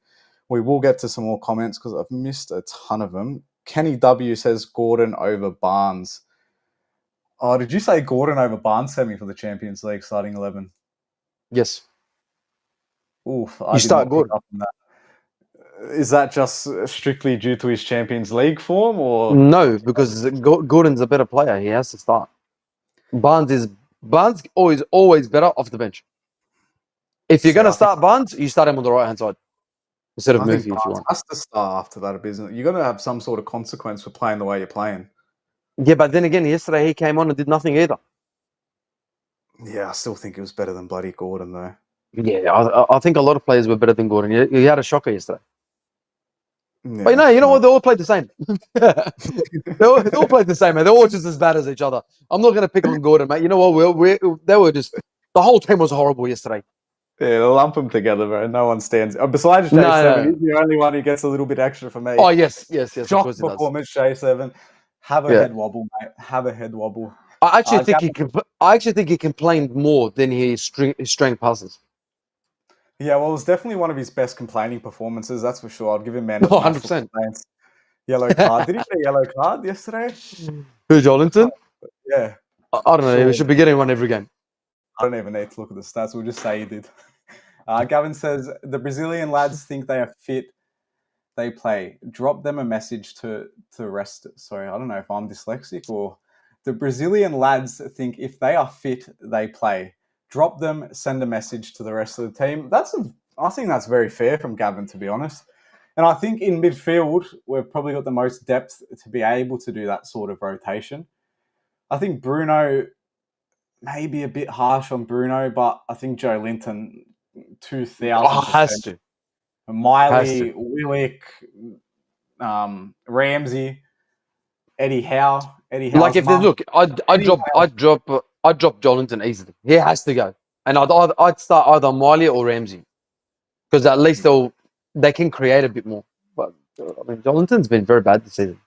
S4: we will get to some more comments because I've missed a ton of them. Kenny W says Gordon over Barnes. Oh, did you say Gordon over Barnes semi for the Champions League starting 11?
S5: Yes.
S4: Oof,
S5: You start Gordon.
S4: Up on that. Is that just strictly due to his Champions League form, or
S5: No, because Gordon's a better player. He has to start. Barnes always better off the bench. If you're going to start Barnes, you start him on the right hand side instead of Murphy if you want.
S4: Has to start after that, isn't it? You're going to have some sort of consequence for playing the way you're playing.
S5: Yeah, but then again, yesterday he came on and did nothing either.
S4: Yeah, I still think it was better than bloody Gordon, though.
S5: Yeah, I think a lot of players were better than Gordon. He had a shocker yesterday.
S4: Yeah,
S5: but you know what? They all played the same. they all played the same, man. They're all just as bad as each other. I'm not going to pick on Gordon, mate. You know what? They were just... The whole team was horrible yesterday.
S4: Yeah, lump them together, bro. No one stands. Besides J7, he's the only one who gets a little bit extra for me.
S5: Oh, yes.
S4: Shock performance, J7. Have a head wobble, mate. Have a head wobble.
S5: I actually think he complained more than he string passes.
S4: Yeah, well, it was definitely one of his best complaining performances, that's for sure. I'd give him man of
S5: 100%.
S4: Yellow card. Did he get a yellow card yesterday?
S5: Who, Jolinton?
S4: Yeah.
S5: I don't know. He should be getting one every game.
S4: I don't even need to look at the stats. We'll just say he did. Gavin says, the Brazilian lads think they are fit. They play. Drop them a message to rest. Sorry, I don't know if I'm dyslexic or... The Brazilian lads think if they are fit, they play. Drop them, send a message to the rest of the team. I think that's very fair from Gavin, to be honest. And I think in midfield, we've probably got the most depth to be able to do that sort of rotation. I think Bruno, maybe a bit harsh on Bruno, but I think Joe Linton, 2,000%.
S5: Has to.
S4: Miley, Willick, Ramsey, Eddie Howe.
S5: Like if there's I'd drop Jolinton easily. He has to go, and I'd start either Miley or Ramsey, because at least they can create a bit more. But I mean, Jolinton's been very bad this season.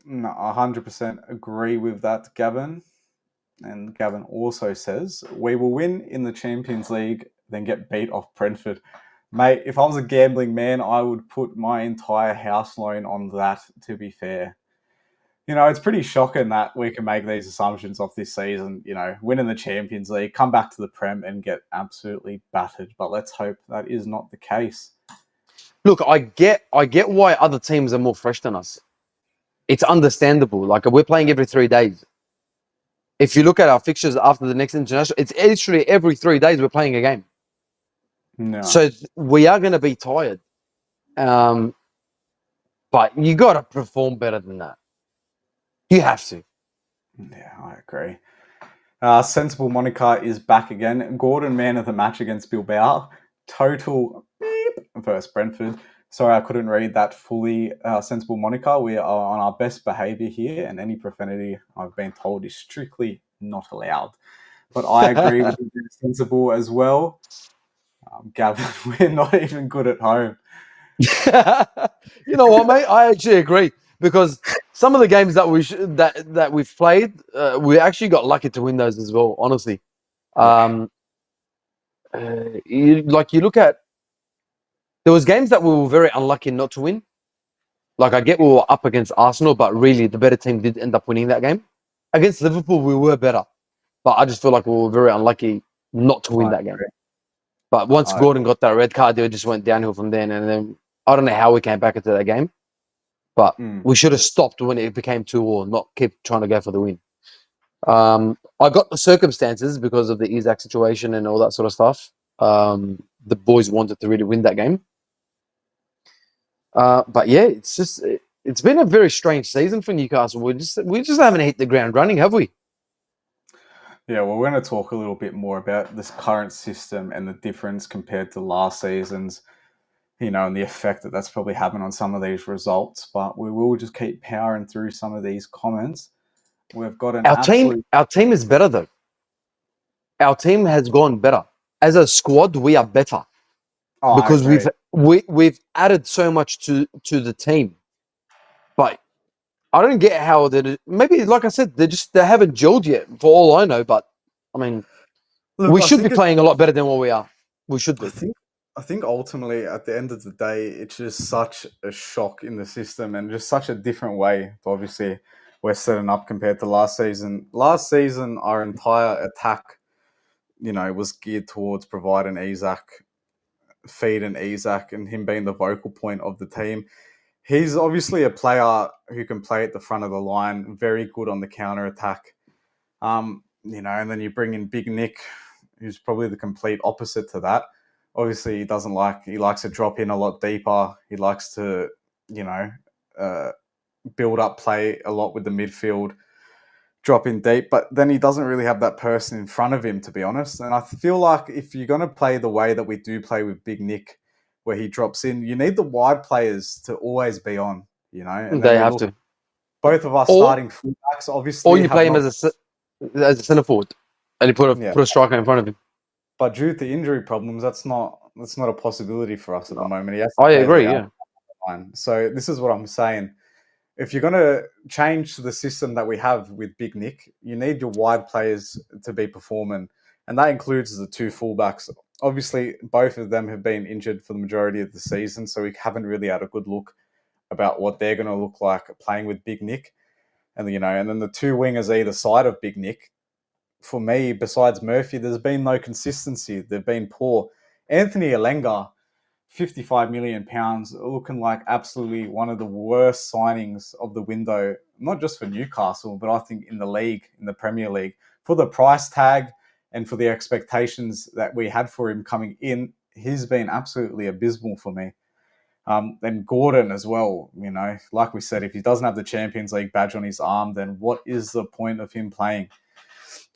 S4: No, 100% agree with that, Gavin. And Gavin also says, we will win in the Champions League, then get beat off Brentford. Mate, if I was a gambling man, I would put my entire house loan on that, to be fair. You know, it's pretty shocking that we can make these assumptions off this season, you know, win in the Champions League, come back to the Prem and get absolutely battered. But let's hope that is not the case.
S5: Look, I get why other teams are more fresh than us. It's understandable. Like, we're playing every 3 days. If you look at our fixtures after the next international, it's literally every 3 days we're playing a game.
S4: No.
S5: So we are going to be tired. But you got to perform better than that. You have to.
S4: Yeah, I agree. Sensible Monica is back again. Gordon, man of the match against Bilbao. Total beep versus Brentford. Sorry, I couldn't read that fully. Sensible Monica, we are on our best behaviour here, and any profanity, I've been told, is strictly not allowed. But I agree with you, Sensible as well. Gavin, we're not even good at home.
S5: You know what, mate? I actually agree, because some of the games that we've played, we actually got lucky to win those as well. Honestly, you look at, there was games that we were very unlucky not to win. Like, I get we were up against Arsenal, but really the better team did end up winning that game. Against Liverpool, we were better, but I just feel like we were very unlucky not to win that game. But once Gordon got that red card, it just went downhill from then. And then I don't know how we came back into that game, but we should have stopped when it became 2-2, not keep trying to go for the win. I got the circumstances because of the Isaac situation and all that sort of stuff. The boys wanted to really win that game. But yeah, it's been a very strange season for Newcastle. We just haven't hit the ground running, have we?
S4: Yeah, well, we're going to talk a little bit more about this current system and the difference compared to last season's, you know, and the effect that that's probably having on some of these results. But we will just keep powering through some of these comments. We've got an
S5: Our team is better, though. Our team has gone better. As a squad, we are better. Because we've added so much to the team. But I don't get how they. Maybe, like I said, they haven't gelled yet, for all I know. But I mean,
S4: Look,
S5: we
S4: I
S5: should be
S4: think
S5: playing a lot better than what we are. We should
S4: I
S5: be.
S4: think I think ultimately at the end of the day, it's just such a shock in the system and just such a different way. Obviously, we're setting up compared to last season. Last season, our entire attack, was geared towards providing Isaac, feeding Isaac, and him being the vocal point of the team. He's obviously a player who can play at the front of the line, very good on the counter attack. And then you bring in Big Nick, who's probably the complete opposite to that. Obviously, he likes to drop in a lot deeper. He likes to, uh, build up play a lot with the midfield, drop in deep, but then he doesn't really have that person in front of him, to be honest. And I feel like if you're going to play the way that we do play with Big Nick, where he drops in, you need the wide players to always be on, and then
S5: They
S4: we
S5: have
S4: look,
S5: to,
S4: both of us
S5: or
S4: starting fullbacks
S5: or
S4: obviously
S5: you
S4: have
S5: play him
S4: not,
S5: as a centre forward, and you
S4: yeah,
S5: put a striker in front of him.
S4: but due to injury problems, that's not a possibility for us at the moment. He has to
S5: I
S4: play the
S5: agree. Yeah,
S4: outline. So this is what I'm saying. If you're going to change the system that we have with Big Nick, you need your wide players to be performing, and that includes the two fullbacks. Obviously, both of them have been injured for the majority of the season, so we haven't really had a good look about what they're going to look like playing with Big Nick. And then the two wingers either side of Big Nick. For me, besides Murphy, there's been no consistency. They've been poor. Anthony Alenga, £55 million, looking like absolutely one of the worst signings of the window, not just for Newcastle, but I think in the league, in the Premier League. For the price tag and for the expectations that we had for him coming in, he's been absolutely abysmal for me. And Gordon as well, like we said, if he doesn't have the Champions League badge on his arm, then what is the point of him playing?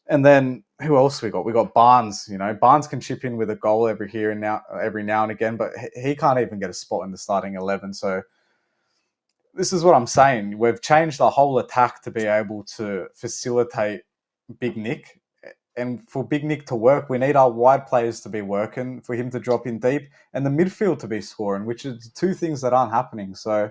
S4: And then who else we got? We got Barnes. Barnes can chip in with a goal every now and again, but he can't even get a spot in the starting 11. So this is what I'm saying. We've changed the whole attack to be able to facilitate Big Nick. And for Big Nick to work, we need our wide players to be working, for him to drop in deep, and the midfield to be scoring, which is two things that aren't happening. So,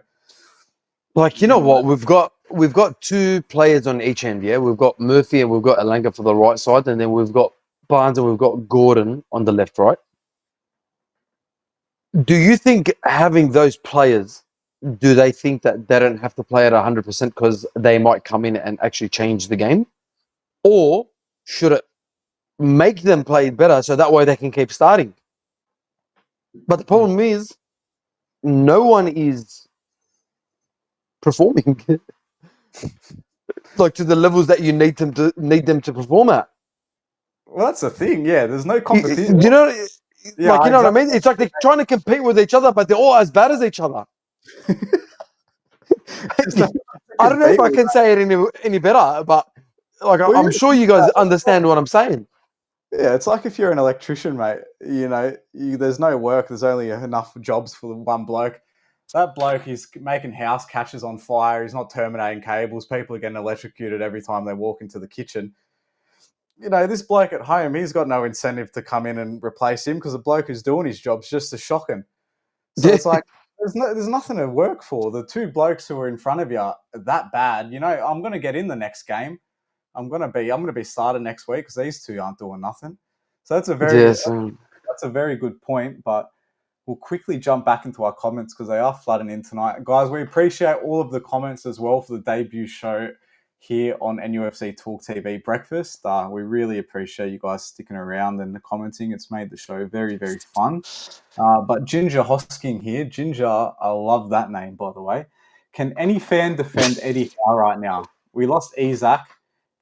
S5: like you know what, we've got two players on each end. Yeah, we've got Murphy and we've got Alanga for the right side, and then we've got Barnes and we've got Gordon on the left. Right? Do you think having those players? Do they think that they don't have to play at 100% because they might come in and actually change the game, or should it make them play better so that way they can keep starting? But the problem is, no one is performing like to the levels that you need them to perform at.
S4: well, that's the thing. Yeah, there's no
S5: You
S4: competition.
S5: know,
S4: Yeah,
S5: like you know what I
S4: exactly.
S5: mean? It's like they're trying to compete with each other, but they're all as bad as each other.
S4: There's no
S5: I don't know if
S4: compete
S5: I
S4: with
S5: can say it any better, but like
S4: Well,
S5: I'm sure you guys understand what I'm saying.
S4: yeah, it's like if you're an electrician, mate. There's no work. There's only enough jobs for the one bloke. That bloke is making house catches on fire. He's not terminating cables. People are getting electrocuted every time they walk into the kitchen. This bloke at home, he's got no incentive to come in and replace him because the bloke who's doing his job's just as shocking. So it's like there's nothing to work for. The two blokes who are in front of you are that bad. I'm going to get in the next game. I'm gonna be starting next week because these two aren't doing nothing. So
S5: Yes.
S4: that's a very good point. But we'll quickly jump back into our comments because they are flooding in tonight, guys. We appreciate all of the comments as well for the debut show here on NUFC Talk TV Breakfast. We really appreciate you guys sticking around and commenting. It's made the show very, very fun. But Ginger Hosking here, Ginger, I love that name, by the way. Can any fan defend Eddie Howe right now? We lost Isaac.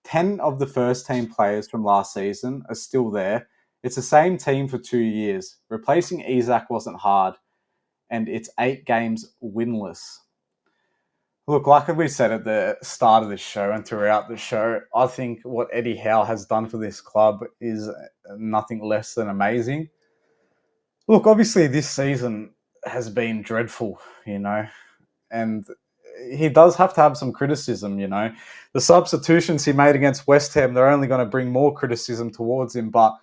S4: 10 of the first team players from last season are still there. It's the same team for 2 years. Replacing Isaac wasn't hard, and it's 8 games winless. Look, like we said at the start of the show and throughout the show, I think what Eddie Howe has done for this club is nothing less than amazing. Look, obviously this season has been dreadful, and he does have to have some criticism, The substitutions he made against West Ham, they're only going to bring more criticism towards him. But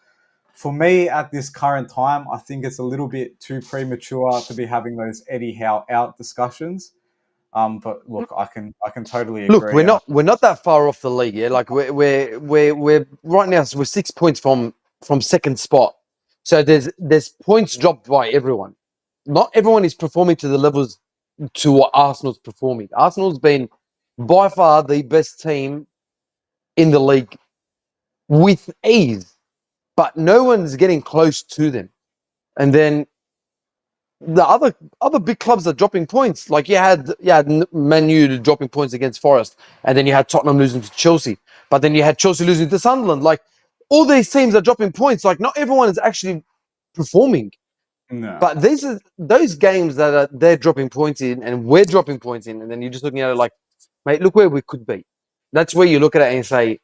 S4: for me, at this current time, I think it's a little bit too premature to be having those Eddie Howe out discussions. But look, I can totally
S5: Look,
S4: agree.
S5: we're not that far off the league. Yeah, like we're right now. So we're 6 points from second spot. So there's points dropped by everyone. Not everyone is performing to the levels to what Arsenal's performing. Arsenal's been by far the best team in the league with ease, but no one's getting close to them. And then the other big clubs are dropping points. Like you had Man U dropping points against Forest, and then you had Tottenham losing to Chelsea, but then you had Chelsea losing to Sunderland. Like all these teams are dropping points. Like not everyone is actually performing.
S4: No.
S5: But these are those games that they're dropping points in, and we're dropping points in, and then you're just looking at it like, mate, look where we could be. That's where you look at it and say,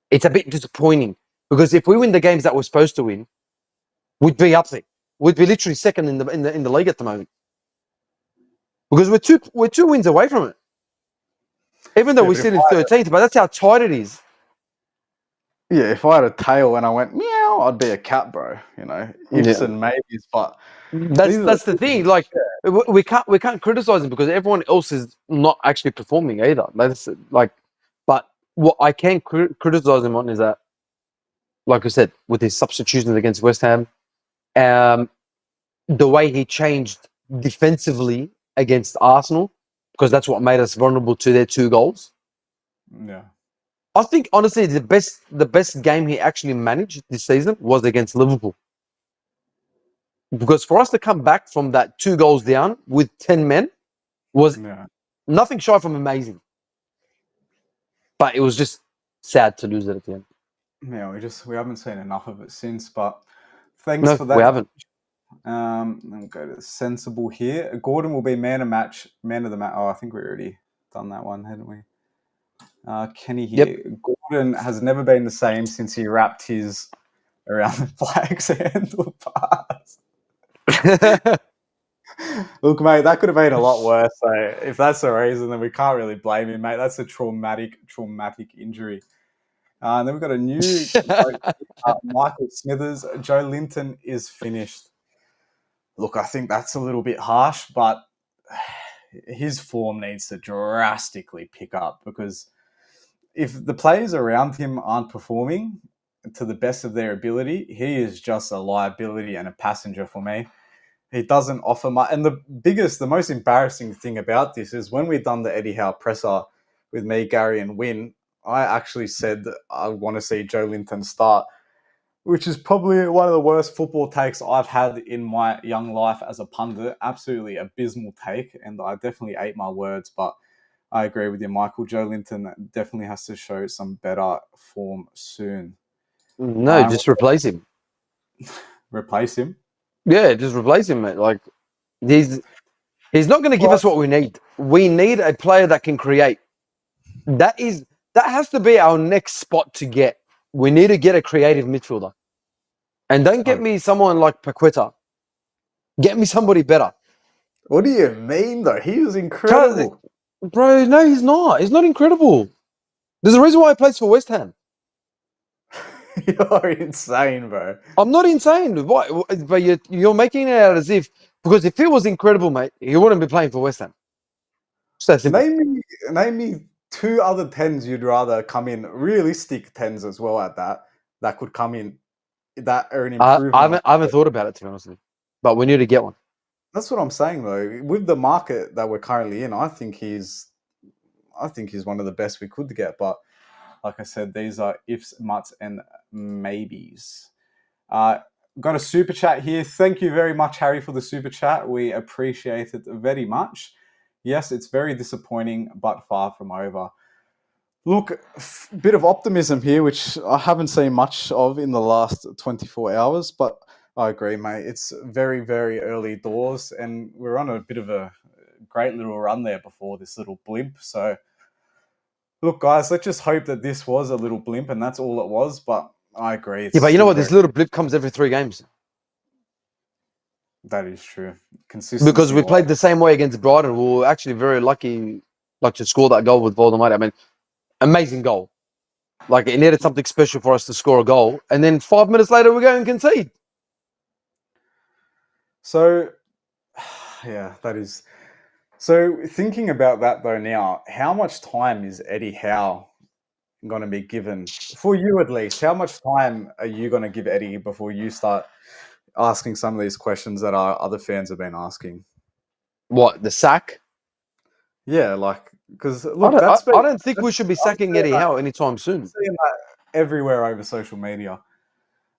S5: it's a bit disappointing because if we win the games that we're supposed to win, we'd be up there. We'd be literally second in the league at the moment because we're two wins away from it. Even though we're still in 13th, but that's how tight it is.
S4: Yeah, if I had a tail and I went meow, I'd be a cat, bro. You know, ifs and maybes. But
S5: that's the thing. Like we can't criticize him because everyone else is not actually performing either. But what I can criticize him on is that, like I said, with his substitutions against West Ham, the way he changed defensively against Arsenal, because that's what made us vulnerable to their 2 goals.
S4: Yeah.
S5: I think honestly the best game he actually managed this season was against Liverpool. Because for us to come back from that 2 goals down with 10 men was nothing shy from amazing. But it was just sad to lose it at the end.
S4: Yeah, we haven't seen enough of it since, but thanks for that.
S5: We haven't.
S4: Let me go to sensible here. Gordon will be man of the match. Oh, I think we already done that one, hadn't we? Kenny here. Yep. Gordon has never been the same since he wrapped his around the flag's handlebars. Look, mate, that could have been a lot worse. So if that's the reason, then we can't really blame him, mate. That's a traumatic injury. And then we've got a new Michael Smithers. Joe Linton is finished. Look, I think that's a little bit harsh, but his form needs to drastically pick up because if the players around him aren't performing to the best of their ability, he is just a liability and a passenger for me. He doesn't offer much. And the most embarrassing thing about this is when we've done the Eddie Howe presser with me, Gary, and Win, I actually said that I want to see Joe Linton start, which is probably one of the worst football takes I've had in my young life as a pundit. Absolutely abysmal take, and I definitely ate my words, but I agree with you, Michael. Joe Linton definitely has to show some better form soon.
S5: No, just replace him.
S4: Replace him?
S5: Yeah, just replace him, mate. Like, he's not going to give us what we need. We need a player that can create. That has to be our next spot to get. We need to get a creative midfielder. And don't get me someone like Paqueta. Get me somebody better.
S4: What do you mean, though? He was incredible.
S5: Bro, no, he's not. He's not incredible. There's a reason why he plays for West Ham.
S4: You're insane, bro.
S5: I'm not insane. What? But you're making it out as if... Because if it was incredible, mate, he wouldn't be playing for West Ham. So
S4: name me 2 other 10s you'd rather come in, realistic 10s as well at that could come in, that are an improvement.
S5: I haven't thought about it, to be honest with you. But we need to get one.
S4: That's what I'm saying, though. With the market that we're currently in, I think he's one of the best we could get. But like I said, these are ifs, muts, and maybes. Got a super chat here. Thank you very much, Harry, for the super chat. We appreciate it very much. Yes, it's very disappointing, but far from over. Look, a bit of optimism here, which I haven't seen much of in the last 24 hours, but I agree, mate. It's very, very early doors, and we're on a bit of a great little run there before this little blimp. So, look, guys, let's just hope that this was a little blimp, and that's all it was, but I agree.
S5: Yeah, but you know what? This little blip comes every 3 games.
S4: That is true. Consistency.
S5: Because we played the same way against Brighton. We were actually very lucky to score that goal with Voldemort. I mean, amazing goal. Like, it needed something special for us to score a goal. And then 5 minutes later, we go and concede.
S4: So, yeah, that is... So thinking about that though now, how much time is Eddie Howe going to be given? For you at least, how much time are you going to give Eddie before you start asking some of these questions that our other fans have been asking?
S5: What, the sack?
S4: Yeah, like, because look, that's
S5: I
S4: been,
S5: don't think we should be sacking Eddie Howe anytime
S4: I'm
S5: soon.
S4: seeing that everywhere over social media.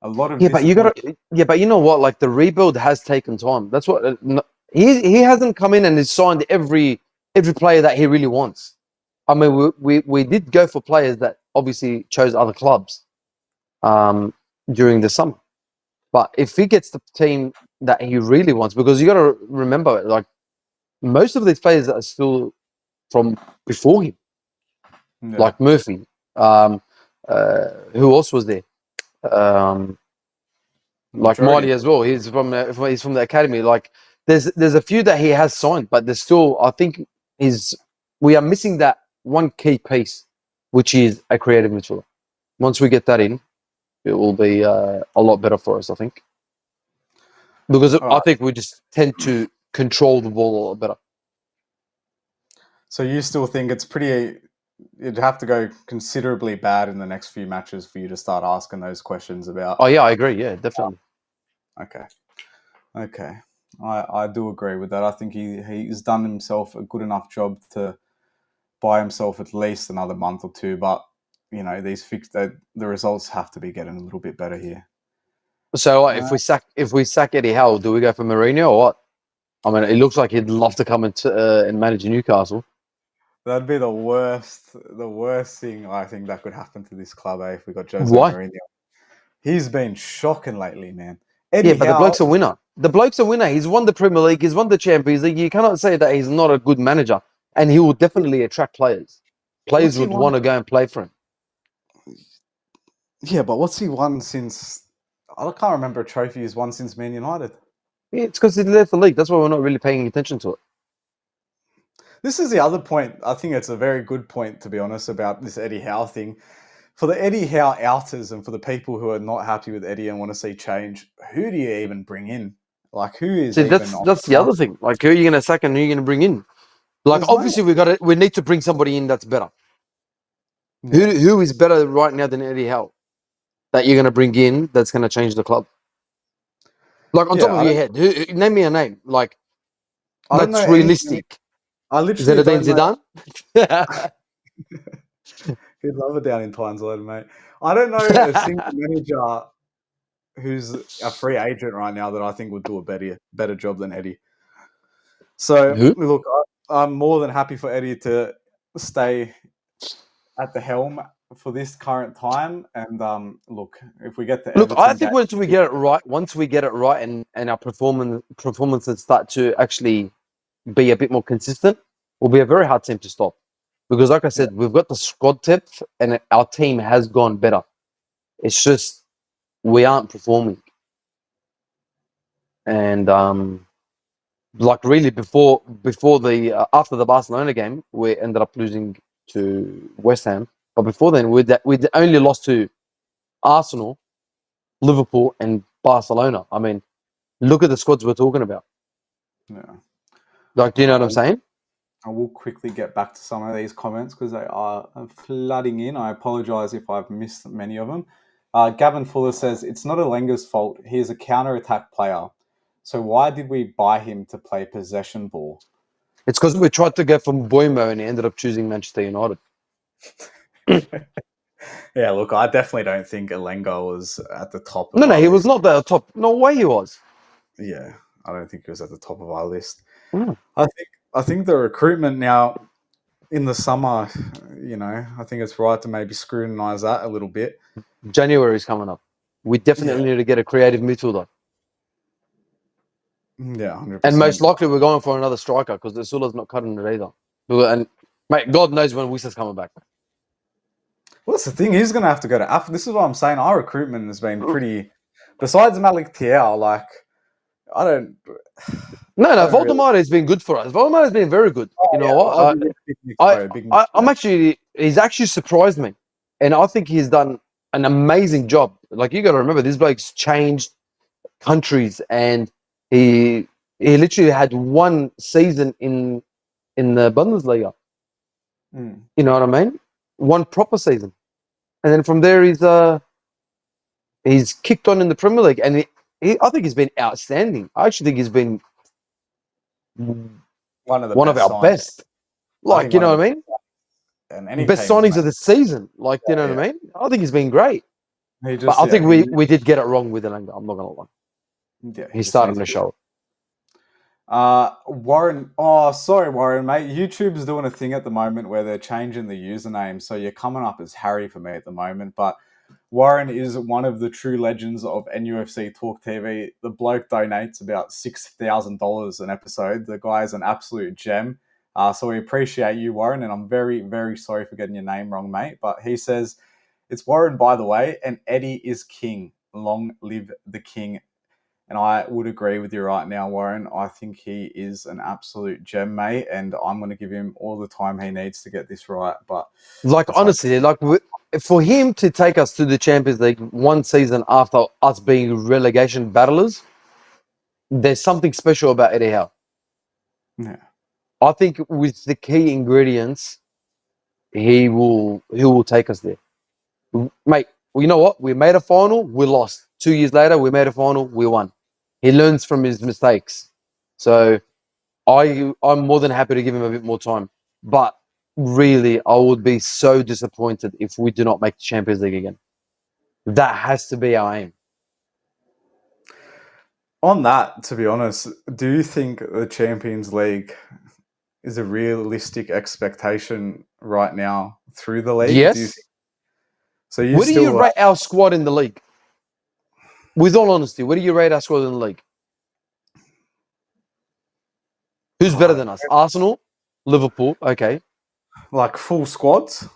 S4: A lot of
S5: Yeah, but you
S4: disappointment.
S5: gotta. Yeah, but you know what? Like the rebuild has taken time. That's what he hasn't come in and has signed every player that he really wants. I mean, we did go for players that obviously chose other clubs during the summer. But if he gets the team that he really wants, because you got to remember, like most of these players are still from before him,
S4: Yeah,
S5: like Murphy. Um, who else was there? Like
S4: majority.
S5: Marty as well. He's from the academy. Like there's a few that he has signed, but there's still I think we are missing that one key piece, which is a creative midfielder. Once we get that in, it will be a lot better for us, I think, because
S4: All
S5: I
S4: right.
S5: think we just tend to control the ball a lot better.
S4: So you still think it's pretty? It'd have to go considerably bad in the next few matches for you to start asking those questions about.
S5: Oh yeah, I agree. Yeah, definitely.
S4: Okay, okay, I do agree with that. I think he's done himself a good enough job to buy himself at least another month or two. But you know, the results have to be getting a little bit better here.
S5: So
S4: Uh,
S5: if we sack Eddie Howe, do we go for Mourinho or what? I mean, it looks like he'd love to come and manage Newcastle.
S4: That'd be the worst thing I think that could happen to this club, if we got Jose
S5: Why?
S4: Mourinho. He's been shocking lately, man.
S5: Yeah,
S4: Eddie
S5: but the
S4: Howe,
S5: bloke's a winner. The bloke's a winner. He's won the Premier League. He's won the Champions League. You cannot say that he's not a good manager. And he will definitely attract players.
S4: what's
S5: Players
S4: he
S5: would
S4: won?
S5: want to go and play for him.
S4: Yeah, but what's he won since? I can't remember a trophy he's won since Man United.
S5: Yeah, it's because he left the league. That's why we're not really paying attention to it.
S4: This is the other point. I think it's a very good point, to be honest, about this Eddie Howe thing. For the Eddie Howe outers and for the people who are not happy with Eddie and want to see change, who do you even bring in? Like, who is
S5: See,
S4: even on
S5: that's the
S4: the
S5: other thing. Like, who are you going to sack and who are you going to bring in? Like,
S4: There's no
S5: obviously, we need to bring somebody in that's better.
S4: one. Yeah.
S5: Who is better right now than Eddie Howe that you're going to bring in that's going to change the club? Like, on top
S4: Yeah,
S5: of your head, name me a name. Like,
S4: I don't know
S5: that's
S4: any.
S5: realistic.
S4: I literally
S5: Zinedine
S4: don't know.
S5: Zidane?
S4: He'd love it down in Tyneside, mate. I don't know a single manager who's a free agent right now that I think would do a better job than Eddie. So
S5: Who?
S4: look, I'm more than happy for Eddie to stay at the helm for this current time. And look, if we get the
S5: Look, I
S4: Everton
S5: think
S4: game,
S5: once we get it right, and our performances start to actually be a bit more consistent, will be a very hard team to stop. Because, like I
S4: yeah,
S5: said, we've got the squad depth, and our team has gone better. It's just we aren't performing, and like really before the after the Barcelona game, we ended up losing to West Ham. But before then, we'd only lost to Arsenal, Liverpool, and Barcelona. I mean, look at the squads we're talking about.
S4: yeah.
S5: Like, do you know what I'm saying?
S4: I will quickly get back to some of these comments because they are flooding in. I apologise if I've missed many of them. Gavin Fuller says, it's not Alenga's fault. He is a counter-attack player. So why did we buy him to play possession ball?
S5: It's because we tried to go from Boimo and he ended up choosing Manchester United.
S4: Yeah, look, I definitely don't think Alenga was at the top of
S5: No,
S4: our
S5: he was
S4: list.
S5: not the top. No way he was.
S4: Yeah, I don't think he was at the top of our list.
S5: Mm.
S4: I think the recruitment now in the summer, you know, I think it's right to maybe scrutinise that a little bit.
S5: January is coming up. We definitely need to get a creative midfielder.
S4: Yeah, 100%.
S5: And most likely we're going for another striker because the Sula's not cutting it either. And mate, God knows when Wissa's coming back.
S4: Well, that's the thing. He's going to have to go to Africa. This is what I'm saying. Our recruitment has been pretty. Besides Malik Tiao, like I don't.
S5: No,
S4: I don't really.
S5: Voldemar has been good for us. Voldemar has been very good.
S4: Oh,
S5: You know
S4: yeah.
S5: what?
S4: Big mix.
S5: He's actually surprised me. And I think he's done an amazing job. Like, you got to remember, this bloke's changed countries and he literally had one season in in the Bundesliga.
S4: Mm.
S5: You know what I mean? One proper season, and then from there he's kicked on in the Premier League, and I think he's been outstanding. I actually think he's been
S4: One of the
S5: one of
S4: best
S5: our
S4: signings.
S5: best.
S4: I
S5: Like,
S4: think
S5: you
S4: one
S5: know
S4: of
S5: what I
S4: the
S5: mean?
S4: and any
S5: Best
S4: teams,
S5: signings
S4: mate.
S5: of the season. Like, you know what I mean? I think he's been great.
S4: He
S5: But
S4: just,
S5: I think
S4: he,
S5: we did get it wrong with Elanga. I'm not gonna lie.
S4: yeah,
S5: He
S4: just
S5: started
S4: needs
S5: on the
S4: to-
S5: show.
S4: Warren. Oh, sorry, Warren, mate. YouTube's doing a thing at the moment where they're changing the username, so you're coming up as Harry for me at the moment. But Warren is one of the true legends of NUFC Talk TV. The bloke donates about $6,000 an episode. The guy is an absolute gem. So we appreciate you, Warren, and I'm very, very sorry for getting your name wrong, mate. But he says, it's Warren, by the way, and Eddie is king. Long live the king. And I would agree with you right now, Warren. I think he is an absolute gem, mate, and I'm going to give him all the time he needs to get this right. But
S5: Like, honestly, for him to take us to the Champions League one season after us being relegation battlers, there's something special about Eddie Howe.
S4: yeah,
S5: I think with the key ingredients, he will take us there. Mate, well, you know what? We made a final, we lost. 2 years later, we made a final, we won. He learns from his mistakes. So I'm more than happy to give him a bit more time. But really, I would be so disappointed if we do not make the Champions League again. That has to be our aim.
S4: on that, to be honest, do you think the Champions League is a realistic expectation right now through the league? Do you
S5: Yes.
S4: think? So you
S5: Where do you
S4: still
S5: rate our squad in the league? With all honesty, where do you rate our squad in the league? Who's better than us? Arsenal, Liverpool. Okay.
S4: like full squads?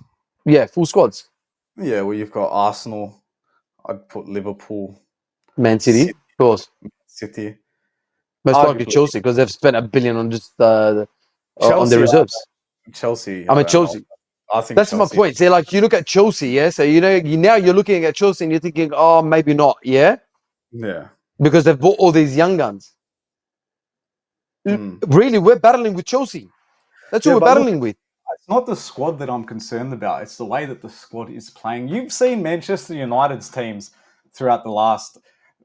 S5: Yeah, full squads.
S4: Yeah, well, you've got Arsenal. I'd put Liverpool,
S5: Man City, of course.
S4: City.
S5: Most likely
S4: Arguably,
S5: Chelsea because they've spent $1 billion on just on
S4: Chelsea.
S5: their reserves.
S4: Chelsea.
S5: I mean,
S4: don't know.
S5: Chelsea.
S4: I think
S5: That's
S4: Chelsea.
S5: my point. See, like you look at Chelsea, yeah. So now you're looking at Chelsea and you're thinking, oh, maybe not, yeah,
S4: Yeah.
S5: because they've bought all these young guns.
S4: Mm.
S5: Really, we're battling with Chelsea. That's who
S4: Yeah,
S5: we're
S4: but look,
S5: battling with.
S4: it's not the squad that I'm concerned about. It's the way that the squad is playing. You've seen Manchester United's teams throughout the last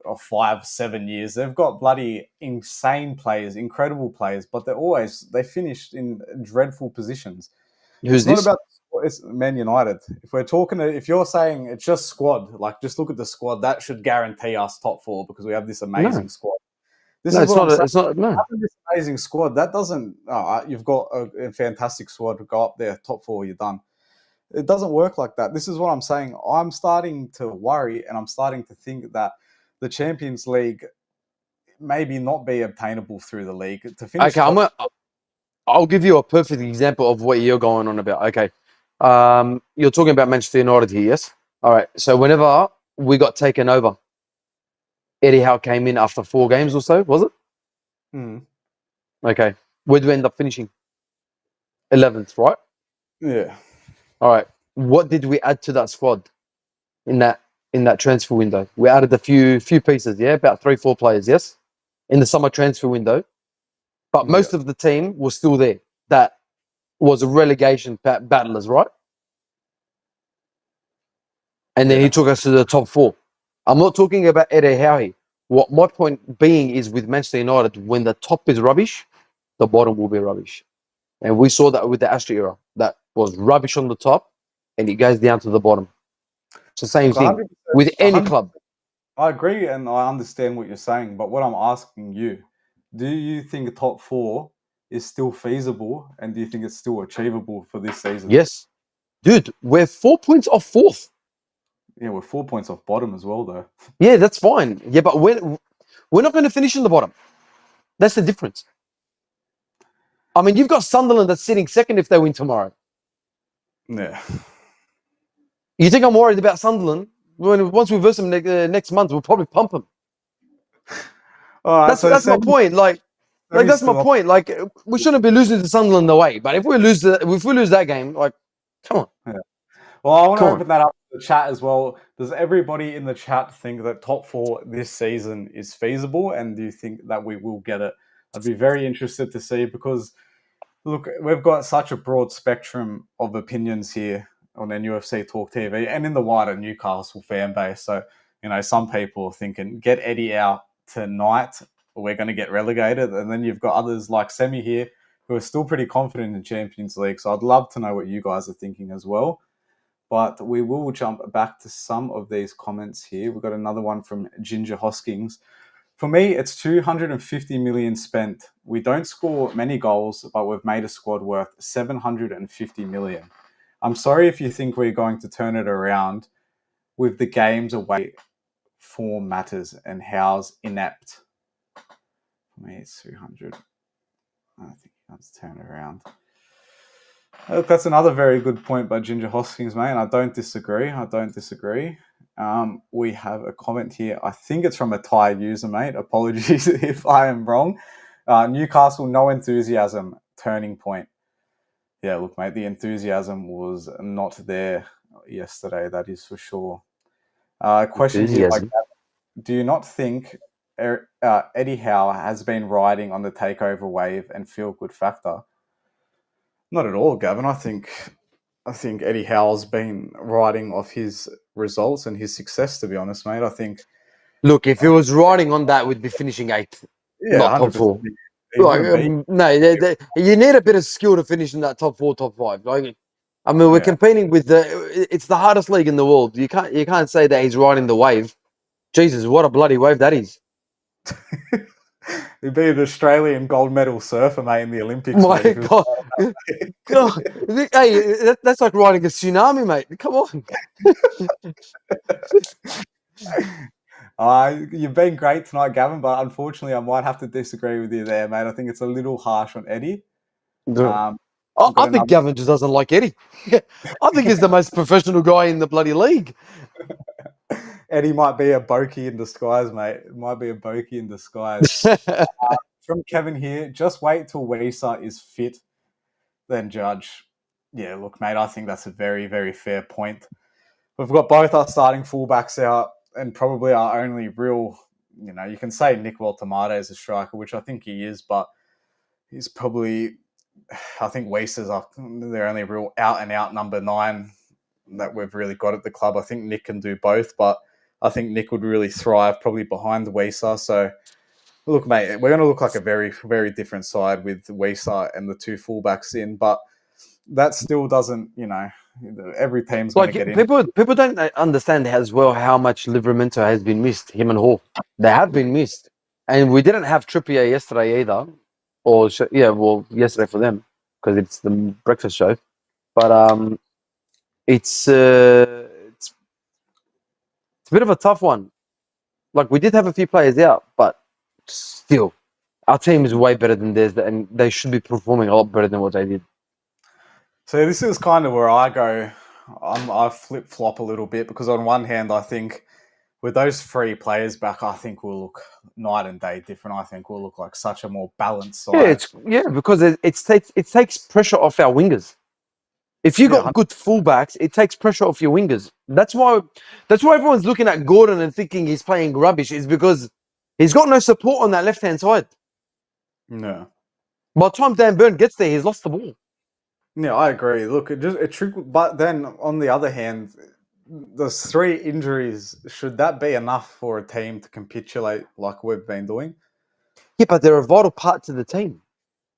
S4: 5-7 years. They've got bloody insane players, incredible players, but they finish in dreadful positions.
S5: Who's
S4: It's not
S5: this?
S4: about it's Man United. If you're saying it's just squad, like just look at the squad, that should guarantee us top four because we have this amazing squad. This
S5: No,
S4: is
S5: it's
S4: what I'm
S5: not.
S4: saying.
S5: It's not. No.
S4: Having this amazing squad, that doesn't. You've got a fantastic squad to go up there, top four, you're done. It doesn't work like that. This is what I'm saying. I'm starting to worry, and I'm starting to think that the Champions League maybe not be obtainable through the league to finish.
S5: Okay, I'll give you a perfect example of what you're going on about. Okay, you're talking about Manchester United here, yes? All right. So whenever we got taken over, Eddie Howe came in after 4 games or so, was it?
S4: Mm.
S5: Okay. Where do we end up finishing? 11th, right?
S4: Yeah.
S5: All right. What did we add to that squad in that transfer window? We added a few pieces, yeah, about 3-4 players, yes, in the summer transfer window. But most of the team was still there. That was a relegation battlers, right? And then he took us to the top 4. I'm not talking about Eddie Howe here. What my point being is with Manchester United, when the top is rubbish, the bottom will be rubbish. And we saw that with the Ashley era. That was rubbish on the top, and it goes down to the bottom. It's the same thing
S4: 100%,
S5: with any
S4: 100%.
S5: club.
S4: I agree, and I understand what you're saying. But what I'm asking you, do you think a top 4 is still feasible, and do you think it's still achievable for this season?
S5: Yes. Dude, we're 4 points off 4th.
S4: Yeah, we're 4 points off bottom as well, though.
S5: Yeah, that's fine. Yeah, but we're not going to finish in the bottom. That's the difference. I mean, you've got Sunderland that's sitting second if they win tomorrow.
S4: Yeah.
S5: You think I'm worried about Sunderland? Once we verse them next month, we'll probably pump them.
S4: All right,
S5: That's my point. Like that's my point. Like we shouldn't be losing to Sunderland away. But if we lose that game, like, come on.
S4: Yeah. Well, I want to
S5: Come
S4: open that up to the chat as well. Does everybody in the chat think that top 4 this season is feasible, and do you think that we will get it? I'd be very interested to see because Look, we've got such a broad spectrum of opinions here on NUFC Talk TV and in the wider Newcastle fan base. So, some people are thinking, get Eddie out tonight, or we're going to get relegated. And then you've got others like Semi here who are still pretty confident in Champions League. So I'd love to know what you guys are thinking as well. But we will jump back to some of these comments here. We've got another one from Ginger Hoskins. For me, it's 250 million spent. We don't score many goals, but we've made a squad worth 750 million. I'm sorry if you think we're going to turn it around with the games away. Form matters and Howe's inept. For me, it's 300. I think he wants to turn it around. Look, that's another very good point by Ginger Hoskins, mate. And I don't disagree. We have a comment here. I think it's from a Thai user, mate. Apologies if I am wrong. Newcastle, no enthusiasm, turning point. Yeah, look, mate, the enthusiasm was not there yesterday, that is for sure. Question here, do you not think Eddie Howe has been riding on the takeover wave and feel-good factor? Not at all, Gavin. I think Eddie Howe's been riding off his results and his success, to be honest, mate. I think.
S5: Look, if he was riding on that, we'd be finishing 8th, not top 4. You need a bit of skill to finish in that top 4, top 5. We're competing with it's the hardest league in the world. You can't say that he's riding the wave. Jesus, what a bloody wave that is.
S4: He'd be an Australian gold medal surfer, mate, in the Olympics.
S5: My God. God. Hey, that's like riding a tsunami, mate. Come
S4: on. You've been great tonight, Gavin, but unfortunately I might have to disagree with you there, mate. I think it's a little harsh on Eddie.
S5: I think Gavin just doesn't like Eddie. I think he's the most professional guy in the bloody league.
S4: Eddie might be a bogey in disguise, mate. It might be a bogey in disguise. From Kevin here, just wait till Weezer is fit, then judge. Yeah, look, mate, I think that's a very, very fair point. We've got both our starting fullbacks out and probably our only real, you can say Nick Waltamade is a striker, which I think he is, but he's probably, I think Weezer's their only real out-and-out number 9 that we've really got at the club. I think Nick can do both, but I think Nick would really thrive probably behind Weezer. So, look, mate, we're going to look like a very, very different side with Weezer and the 2 fullbacks in, but that still doesn't, every team's going to get in.
S5: People don't understand as well how much Livramento has been missed, him and Hall. They have been missed. And we didn't have Trippier yesterday either. Yesterday for them, because it's the breakfast show. But it's a bit of a tough one. Like, we did have a few players out, but still, our team is way better than theirs, and they should be performing a lot better than what they did.
S4: So this is kind of where I go. I flip-flop a little bit, because on one hand, I think with those 3 players back, I think we'll look night and day different. I think we'll look like such a more balanced side.
S5: Because it takes pressure off our wingers. If you got good fullbacks, it takes pressure off your wingers. That's why everyone's looking at Gordon and thinking he's playing rubbish. Is because he's got no support on that left-hand side.
S4: No.
S5: By the time Dan Burn gets there, he's lost the ball.
S4: Yeah, I agree. Look, but then on the other hand, those 3 injuries, should that be enough for a team to capitulate like we've been doing?
S5: Yeah, but they're a vital part to the team.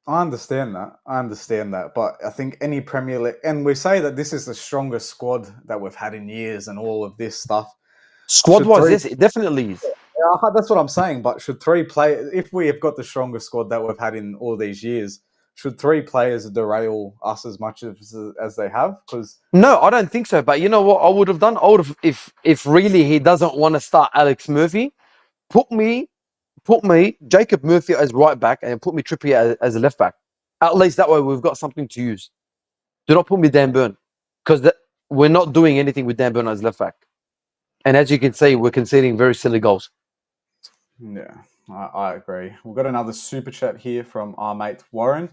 S4: I understand that. But I think any Premier League, and we say that this is the strongest squad that we've had in years and all of this stuff.
S5: Squad-wise, yes, it definitely is.
S4: Yeah, that's what I'm saying. But should 3 players, if we have got the strongest squad that we've had in all these years, should 3 players derail us as much as they have? Because
S5: no, I don't think so. But you know what I would have done? I would have, if really he doesn't want to start Alex Murphy, put me Jacob Murphy as right back and put me Trippier as a left back. At least that way we've got something to use. Do not put me Dan Burn, because we're not doing anything with Dan Burn as left back. And as you can see, we're conceding very silly goals.
S4: Yeah, I agree. We've got another super chat here from our mate Warren.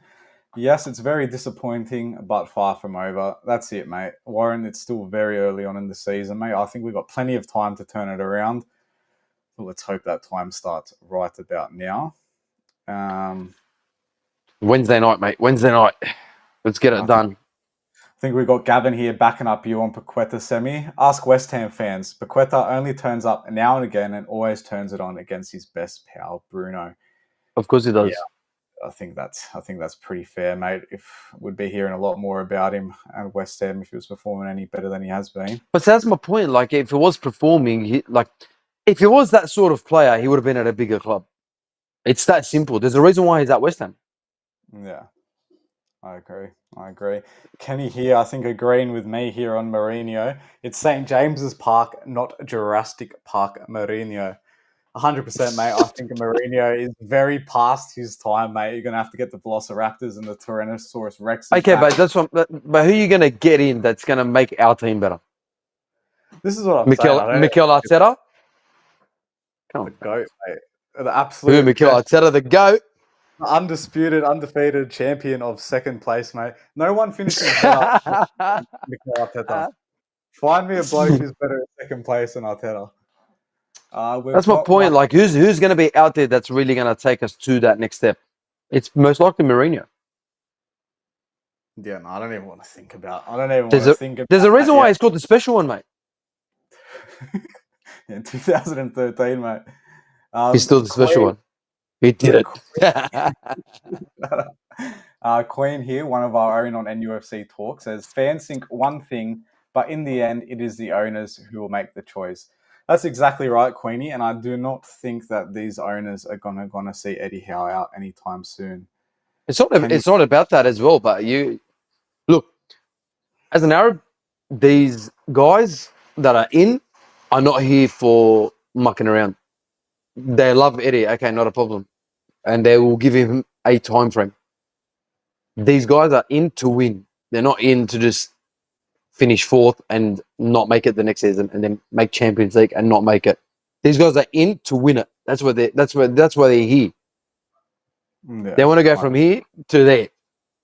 S4: Yes, it's very disappointing, but far from over. That's it, mate. Warren, it's still very early on in the season, mate. I think we've got plenty of time to turn it around. Well, let's hope that time starts right about now.
S5: Wednesday night, mate. Wednesday night. Let's get it done.
S4: I think we've got Gavin here backing up you on Paqueta semi. Ask West Ham fans. Paqueta only turns up now and again and always turns it on against his best pal, Bruno.
S5: Of course he does.
S4: Yeah, I think that's pretty fair, mate. If we'd be hearing a lot more about him at West Ham if he was performing any better than he has been.
S5: But that's my point. Like, if he was performing, if he was that sort of player, he would have been at a bigger club. It's that simple. There's a reason why he's at West Ham.
S4: Yeah, I agree. Kenny here, I think, agreeing with me here on Mourinho. It's St. James's Park, not Jurassic Park Mourinho. 100%, mate. I think Mourinho is very past his time, mate. You're going to have to get the Velociraptors and the Tyrannosaurus Rex.
S5: Okay, but but who are you going to get in that's going to make our team better?
S4: This is what I'm saying.
S5: Mikel Arteta? Come on.
S4: The GOAT, mate. The absolute
S5: Mikel Arteta, the GOAT?
S4: Undisputed, undefeated champion of second place, mate. No one finishing better than Mikel Arteta. Find me a bloke who's better at second place than Arteta.
S5: That's my point. Like, who's going to be out there that's really going to take us to that next step? It's most likely Mourinho.
S4: Yeah, no, I don't even want to think about.
S5: There's a reason why he's called the special one, mate.
S4: In 2013, mate.
S5: He's still the special one. He did it.
S4: Queen here, one of our own on NUFC Talk, says fans think one thing, but in the end, it is the owners who will make the choice. That's exactly right, Queenie, and I do not think that these owners are gonna see Eddie Howe out anytime soon.
S5: It's not about that as well, but you look, as an Arab, these guys that are in are not here for mucking around. They love Eddie, okay, not a problem. And they will give him a time frame. These guys are in to win. They're not in to just finish fourth and not make it the next season and then make Champions League and not make it. These guys are in to win it. That's why they're here. Yeah, they want to go from here to there.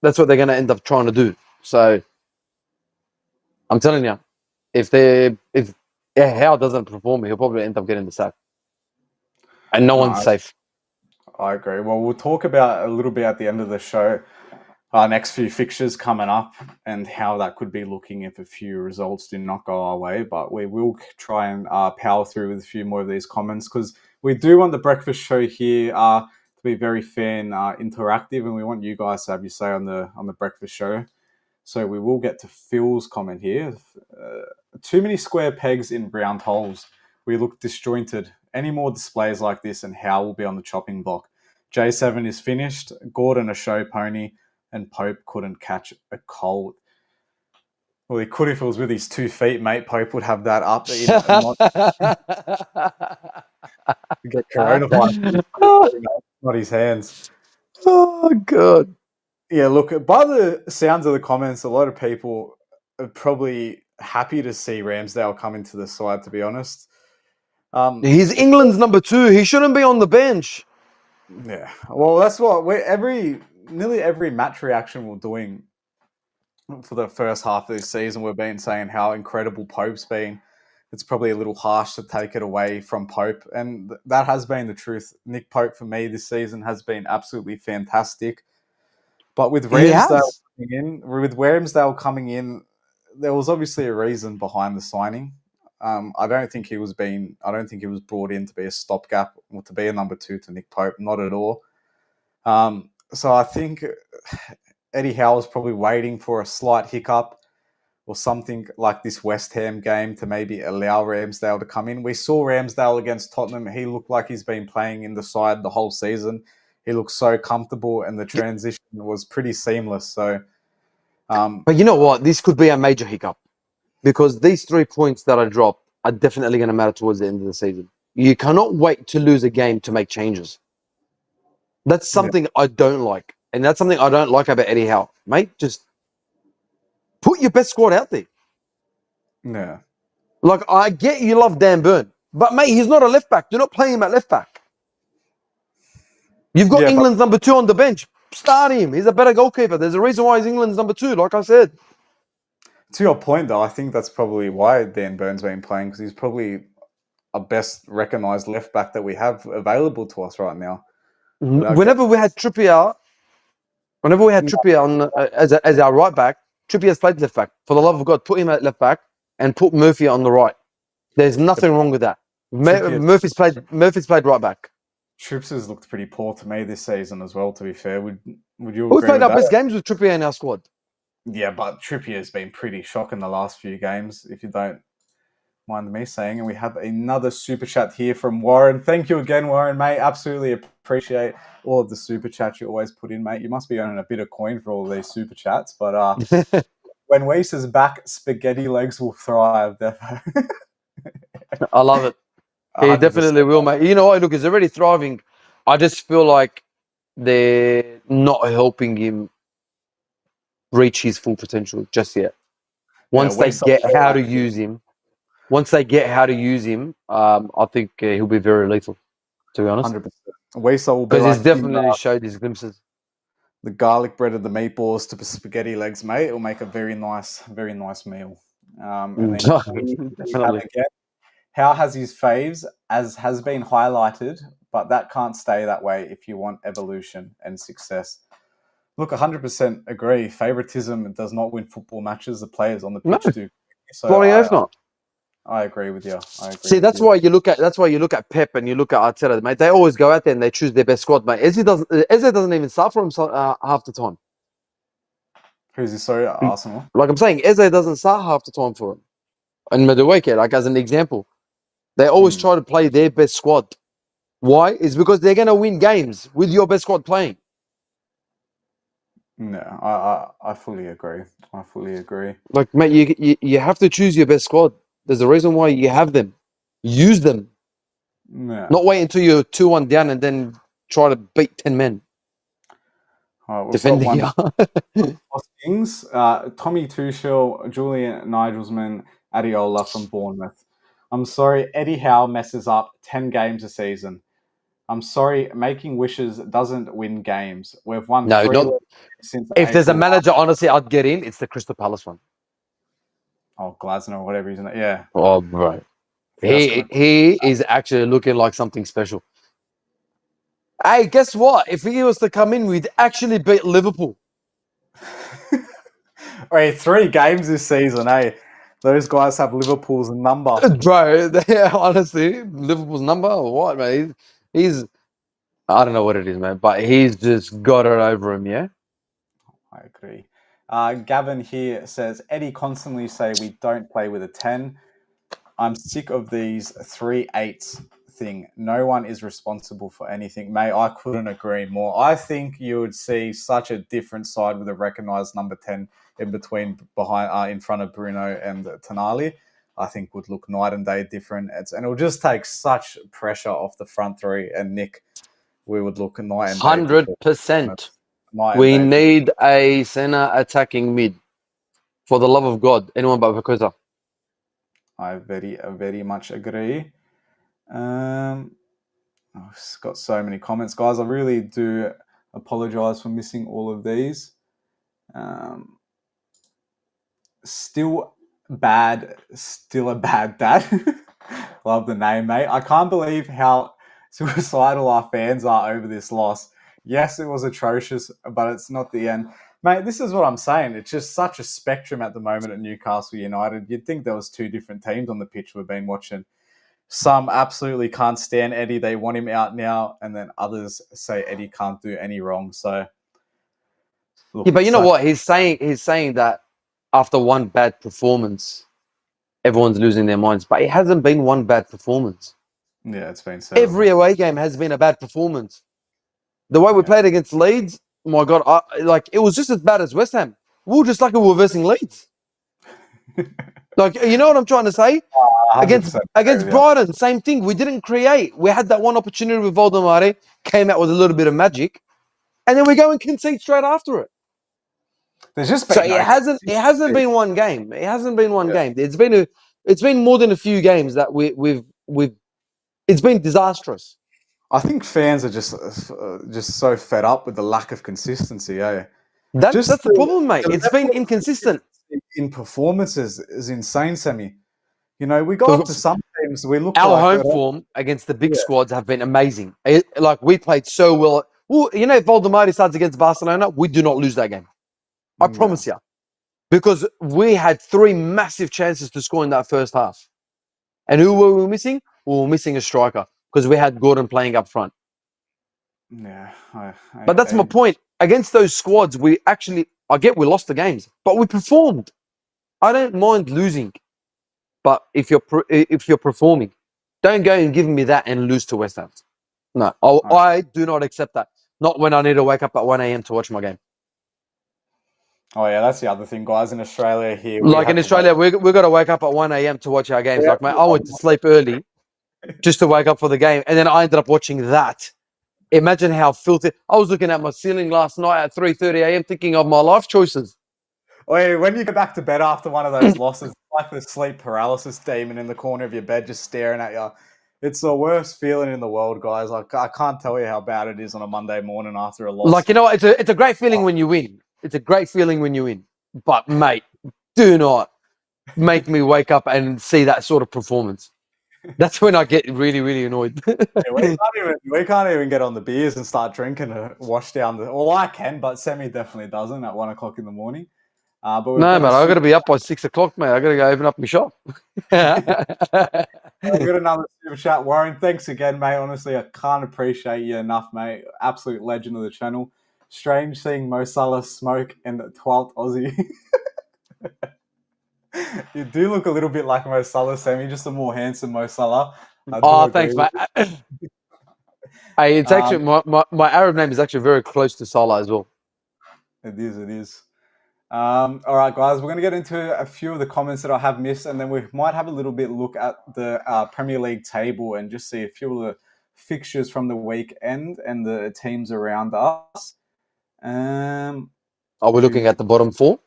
S5: That's what they're going to end up trying to do. So I'm telling you, if Howe doesn't perform, he'll probably end up getting the sack. And no one's safe.
S4: I agree. Well, we'll talk about a little bit at the end of the show, our next few fixtures coming up and how that could be looking if a few results do not go our way. But we will try and power through with a few more of these comments because we do want the breakfast show here to be very fair and interactive, and we want you guys to have your say on the breakfast show. So we will get to Phil's comment here. Too many square pegs in round holes. We look disjointed. Any more displays like this and Howe will be on the chopping block. J7 is finished. Gordon a show pony. And Pope couldn't catch a cold. Well, he could if it was with his 2 feet, mate. Pope would have that up. Get coronavirus. Not his hands.
S5: Oh, God.
S4: Yeah, look, by the sounds of the comments, a lot of people are probably happy to see Ramsdale come into the side, to be honest.
S5: He's England's number 2. He shouldn't be on the bench.
S4: Yeah. Well, that's what nearly every match reaction we're doing for the first half of this season, we've been saying how incredible Pope's been. It's probably a little harsh to take it away from Pope, and that has been the truth. Nick Pope, for me, this season has been absolutely fantastic. But with Ramsdale coming in, there was obviously a reason behind the signing. I don't think he was brought in to be a stopgap or to be a number 2 to Nick Pope, not at all. So I think Eddie Howe was probably waiting for a slight hiccup or something like this West Ham game to maybe allow Ramsdale to come in. We saw Ramsdale against Tottenham. He looked like he's been playing in the side the whole season. He looked so comfortable and the transition was pretty seamless. So,
S5: but you know what? This could be a major hiccup because these 3 points that I dropped are definitely going to matter towards the end of the season. You cannot wait to lose a game to make changes. That's something I don't like. And that's something I don't like about Eddie Howe. Mate, just put your best squad out there.
S4: Yeah.
S5: Like, I get you love Dan Burn. But, mate, he's not a left back. Do not play him at left back. You've got England's number 2 on the bench. Start him. He's a better goalkeeper. There's a reason why he's England's number 2, like I said.
S4: To your point, though, I think that's probably why Dan Burn's been playing, because he's probably a best recognised left back that we have available to us right now.
S5: Whenever we had Trippier Whenever we had Trippier on as our right back, Trippier's played left back. For the love of God, put him at left back and put Murphy on the right. There's nothing wrong with that. Murphy's played right back.
S4: Trips has looked pretty poor to me this season as well, to be fair. Would you
S5: We
S4: agree
S5: played
S4: with
S5: our
S4: that?
S5: best games with Trippier in our squad.
S4: Yeah, but Trippier's been pretty shocking the last few games, if you don't mind me saying. And we have another super chat here from Warren. Thank you again, Warren, mate. Absolutely appreciate all of the super chats you always put in, mate. You must be earning a bit of coin for all these super chats. But when Weiss is back, spaghetti legs will thrive.
S5: I love it. He
S4: 100%.
S5: definitely will, mate. You know what? Look, he's already thriving. I just feel like they're not helping him reach his full potential just yet. Once they get how to use him, I think he'll be very lethal, to be honest.
S4: 100%. Weiss will be
S5: Because
S4: like
S5: he's definitely showed his glimpses.
S4: the garlic bread of the meatballs to spaghetti legs, mate. It'll make a very nice meal. And then we have again, Howe has his faves, as has been highlighted, but that can't stay that way if you want evolution and success. Look, 100% agree. Favoritism does not win football matches. The players on the pitch do. So I agree with you.
S5: See, that's why you look at Pep and you look at Arteta, mate. They always go out there and they choose their best squad, mate. Eze doesn't even start for himself half the time.
S4: Who's this? Sorry, Arsenal.
S5: Like I'm saying, Eze doesn't start half the time for him. And Madueke, like as an example, they always try to play their best squad. Why? It's because they're going to win games with your best squad playing.
S4: No, I fully agree.
S5: Like, mate, you have to choose your best squad. There's a reason why you have them. Use them.
S4: Yeah.
S5: Not wait until you're 2-1 down and then try to beat 10 men. Defending you.
S4: Things. Tommy Tuchel, Julian Nigelsmann, Adiola from Bournemouth. I'm sorry, Eddie Howe messes up 10 games a season. I'm sorry, making wishes doesn't win games. We've won 3 since
S5: If there's a manager, honestly, I'd get in. It's the Crystal Palace one.
S4: Oh, Glasner or whatever, isn't it? Yeah.
S5: Oh, bro. He is actually looking like something special. Hey, guess what? If he was to come in, we'd actually beat Liverpool.
S4: Wait, 3 games this season, eh? Those guys have Liverpool's number.
S5: Bro, honestly, Liverpool's number or what, man? He's I don't know what it is, man, but he's just got it over him, yeah?
S4: I agree. Gavin here says, Eddie constantly say we don't play with a 10. I'm sick of these 3-8s thing. No one is responsible for anything. Mate, I couldn't agree more. I think you would see such a different side with a recognised number 10 in front of Bruno and Tonali. I think would look night and day different. And it'll just take such pressure off the front 3 and Nick. We would look night and day.
S5: 100%. We need a centre attacking mid. For the love of God, anyone but Vakosa.
S4: I very much agree. I've got so many comments, guys. I really do apologise for missing all of these. Still a bad dad. Love the name, mate. I can't believe how suicidal our fans are over this loss. Yes, it was atrocious, but it's not the end. Mate, this is what I'm saying. It's just such a spectrum at the moment at Newcastle United. You'd think there was 2 different teams on the pitch we've been watching. Some absolutely can't stand Eddie. They want him out now. And then others say Eddie can't do any wrong. So, look,
S5: yeah, but you know what? He's saying that after one bad performance, everyone's losing their minds. But it hasn't been one bad performance.
S4: Yeah, it's been several.
S5: Every away game has been a bad performance. The way we played against Leeds, my God, it was just as bad as West Ham. We were just like we were versing Leeds. Like, you know what I'm trying to say? Against Brighton, same thing. We didn't create. We had that one opportunity with Voldemare, came out with a little bit of magic, and then we go and concede straight after it.
S4: There's just been
S5: it hasn't been one game. It hasn't been one game. It's been more than a few games that we've it's been disastrous.
S4: I think fans are just so fed up with the lack of consistency, eh?
S5: That's the problem, mate. It's been inconsistent.
S4: In performances is insane, Sammy. You know, we got up to some teams. We look
S5: our home form against the big squads have been amazing. Like we played so well Well, you know, if Valdemar starts against Barcelona, we do not lose that game. I promise you. Because we had 3 massive chances to score in that first half. And who were we missing? We were missing a striker because we had Gordon playing up front.
S4: Yeah.
S5: But that's my point. Against those squads, we lost the games, but we performed. I don't mind losing, but if you're performing, don't go and give me that and lose to West Ham. No, I do not accept that. Not when I need to wake up at 1 a.m. to watch my game.
S4: Oh yeah, that's the other thing, guys. In Australia here,
S5: Like in Australia, we got to wake up at 1 a.m. to watch our games. Like, mate, I went to sleep early just to wake up for the game, and then I ended up watching that. Imagine how filthy. I was looking at my ceiling last night at 3:30 a.m. thinking of my life choices.
S4: Wait, when you go back to bed after one of those losses, it's like the sleep paralysis demon in the corner of your bed just staring at you. It's the worst feeling in the world, guys. I can't tell you how bad it is on a Monday morning after a loss.
S5: Like, you know, it's a great feeling when you win. It's a great feeling when you win. But, mate, do not make me wake up and see that sort of performance. That's when I get really, really annoyed.
S4: we can't even get on the beers and start drinking to wash down the. Well, I can, but Semi definitely doesn't at 1 o'clock in the morning. But
S5: no, man, I got to be up by 6 o'clock, mate. I got to go open up my shop.
S4: I've got another super chat. Warren, thanks again, mate. Honestly, I can't appreciate you enough, mate. Absolute legend of the channel. Strange seeing Mo Salah smoke in the 12th Aussie. You do look a little bit like Mo Salah, Sammy, just a more handsome Mo Salah.
S5: Oh, thanks, mate. Hey, it's actually my Arab name is actually very close to Salah as well.
S4: It is. All right, guys, we're going to get into a few of the comments that I have missed, and then we might have a little bit look at the Premier League table and just see a few of the fixtures from the weekend and the teams around us.
S5: Are we looking at the bottom 4?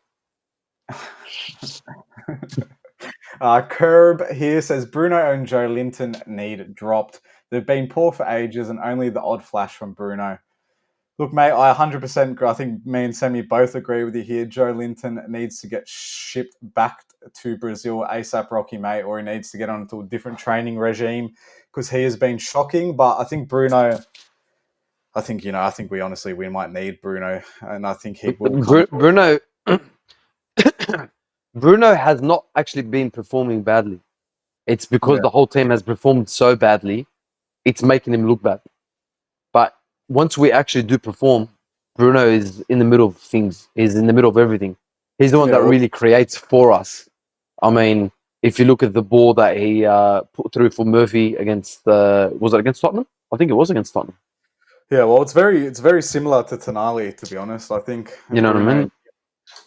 S4: Curb here says Bruno and Joe Linton need dropped. They've been poor for ages and only the odd flash from Bruno. Look, mate, I 100%, I think me and Sammy both agree with you here. Joe Linton needs to get shipped back to Brazil ASAP, Rocky, mate, or he needs to get onto a different training regime because he has been shocking. But I think Bruno, I think we might need Bruno, and I think he will come.
S5: Bruno has not actually been performing badly. It's because the whole team has performed so badly, it's making him look bad. But once we actually do perform, Bruno is in the middle of things. He's in the middle of everything. He's the one that really creates for us. I mean, if you look at the ball that he put through for Murphy against was it against Tottenham? I think it was against Tottenham.
S4: Yeah, well, it's very similar to Toon Army, to be honest. I think
S5: you know what I mean.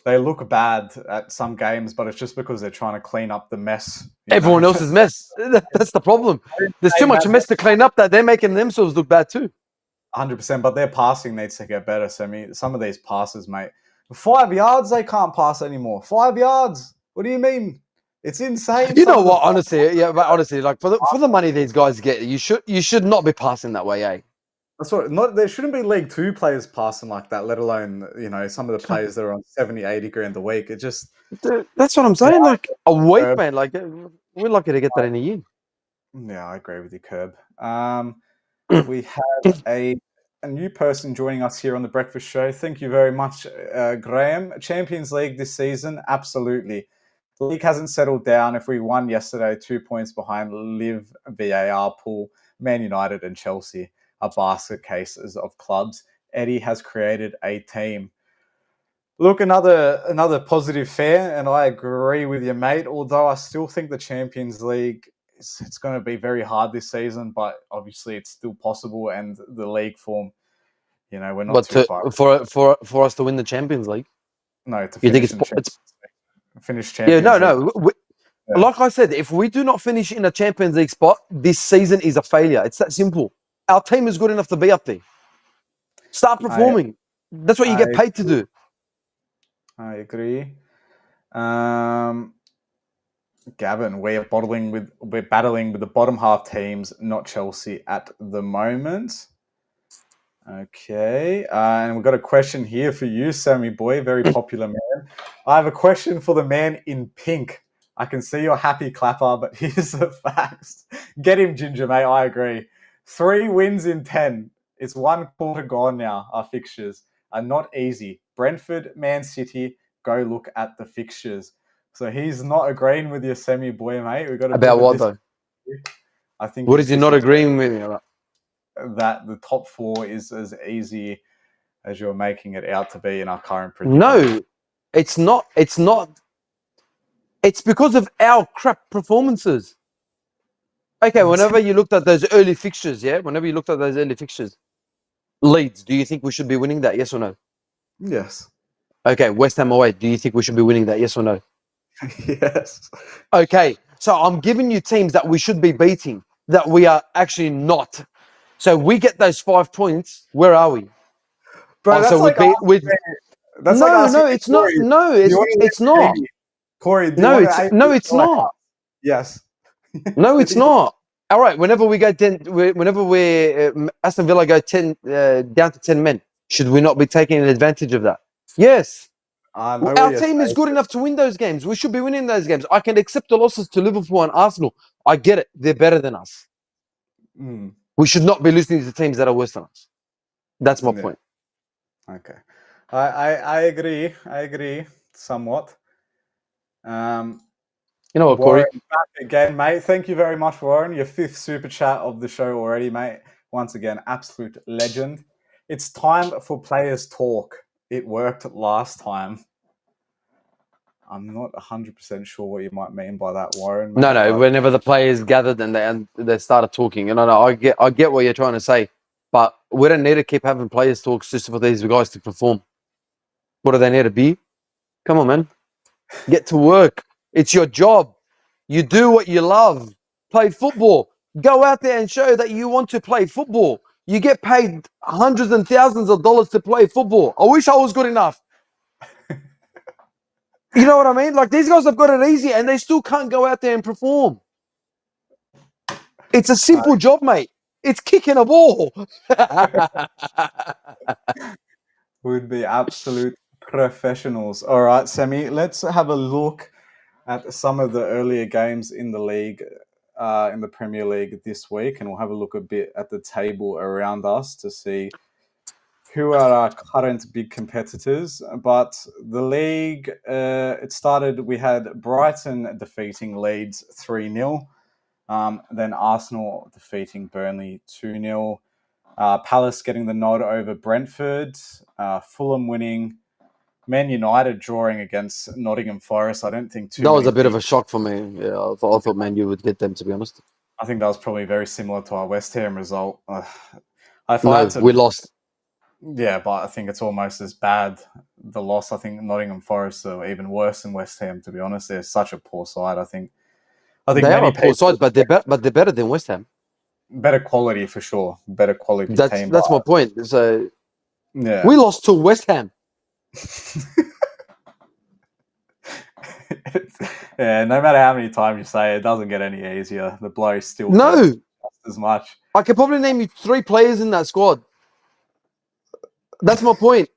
S4: They look bad at some games, but it's just because they're trying to clean up the mess.
S5: Everyone else's mess. That's the problem. There's too much mess to clean up that they're making themselves look bad too.
S4: 100%, but their passing needs to get better. So some of these passes, mate, 5 yards, they can't pass anymore. 5 yards. What do you mean? It's insane.
S5: You know what? Honestly, like for the money these guys get, you should not be passing that way, eh?
S4: That's what. There shouldn't be League 2 players passing like that, let alone some of the players that are on 70, 80 grand a week. It just.
S5: That's what I'm saying. Like a week, man. Like we're lucky to get that in a year.
S4: Yeah, I agree with you, Curb. We have a new person joining us here on the Breakfast Show. Thank you very much, Graham. Champions League this season, absolutely. The league hasn't settled down. If we won yesterday, 2 points behind Liv VAR pool, Man United and Chelsea are basket cases of clubs. Eddie has created a team. Look, another positive fare, and I agree with you, mate. Although I still think the Champions League, it's going to be very hard this season, but obviously it's still possible. And the league form, we're not too far.
S5: For us to win the Champions League.
S4: No, to finish finish Champions
S5: League.
S4: Yeah.
S5: Like I said, if we do not finish in a Champions League spot, this season is a failure. It's that simple. Our team is good enough to be up there. Start performing. That's what you get paid to do.
S4: I agree. Gavin, we're battling with the bottom half teams, not Chelsea at the moment. Okay, and we've got a question here for you, Sammy boy, very popular man. I have a question for the man in pink. I can see your happy clapper, but here's the facts. Get him, Ginger, mate. I agree. 3 wins in 10. It's one quarter gone now. Our fixtures are not easy. Brentford, Man City, go look at the fixtures. So he's not agreeing with your semi boy, mate. We've got a bit
S5: About
S4: of
S5: what
S4: this.
S5: though?
S4: I think
S5: What
S4: he's
S5: is he
S4: just
S5: not agreeing with me about?
S4: that the top four is as easy as you're making it out to be in our current predicament.
S5: No, it's not. It's not. It's because of our crap performances. Okay, whenever you looked at those early fixtures, Leeds, do you think we should be winning that? Yes or no?
S4: Yes.
S5: Okay, West Ham away, do you think we should be winning that? Yes or no?
S4: Yes.
S5: Okay, so I'm giving you teams that we should be beating that we are actually not. So we get those 5 points. Where are we?
S4: Bro, that's
S5: So
S4: like that's like
S5: no,
S4: asking
S5: it's
S4: Corey,
S5: not. No,
S4: do you want an
S5: it's not.
S4: MVP? Corey, do you
S5: No,
S4: want
S5: it's
S4: an
S5: no,
S4: MVP?
S5: it's not.
S4: Yes.
S5: No, it's not. All right. Whenever we go 10, whenever we Aston Villa go 10 down to 10 men, should we not be taking advantage of that? Yes.
S4: I know
S5: Our
S4: what you're
S5: team is
S4: saying.
S5: good enough to win those games. We should be winning those games. I can accept the losses to Liverpool and Arsenal. I get it. They're better than us.
S4: Mm,
S5: We should not be losing to teams that are worse than us. That's my
S4: yeah.
S5: point.
S4: Okay. I agree. I agree somewhat.
S5: You know what, Corey?
S4: Warren, back again, mate. Thank you very much, Warren. Your 5th super chat of the show already, mate. Once again, absolute legend. It's time for players talk. It worked last time. I'm not 100% sure what you might mean by that, Warren. Mate,
S5: No. Whenever the players gathered and they started talking, no, I get what you're trying to say, but we don't need to keep having players talks just for these guys to perform. What do they need to be? Come on, man. Get to work. It's your job. You do what you love. Play football. Go out there and show that you want to play football. You get paid hundreds and thousands of dollars to play football. I wish I was good enough. You know what I mean? Like, these guys have got it easy and they still can't go out there and perform. It's a simple job, mate. It's kicking a ball.
S4: Would be absolute professionals. All right, Semi, let's have a look at some of the earlier games in the league, in the Premier League this week, and we'll have a look a bit at the table around us to see who are our current big competitors. But the league, it started, we had Brighton defeating Leeds 3-0, then Arsenal defeating Burnley 2-0, Palace getting the nod over Brentford, Fulham winning, Man United drawing against Nottingham Forest. I don't think
S5: That was a bit of a shock for me. Yeah, I thought Man U would get them, to be honest.
S4: I think that was probably very similar to our West Ham result.
S5: We lost.
S4: Yeah, but I think it's almost as bad, the loss. I think Nottingham Forest are even worse than West Ham, to be honest. They're such a poor side, I think.
S5: They are a poor side, but they're better than West Ham.
S4: Better quality for sure. Better quality team.
S5: That's my point. So
S4: yeah.
S5: we lost to West Ham.
S4: Yeah, no matter how many times you say it, it doesn't get any easier. The blow still
S5: No,
S4: just as much.
S5: I could probably name you 3 players in that squad. That's my point.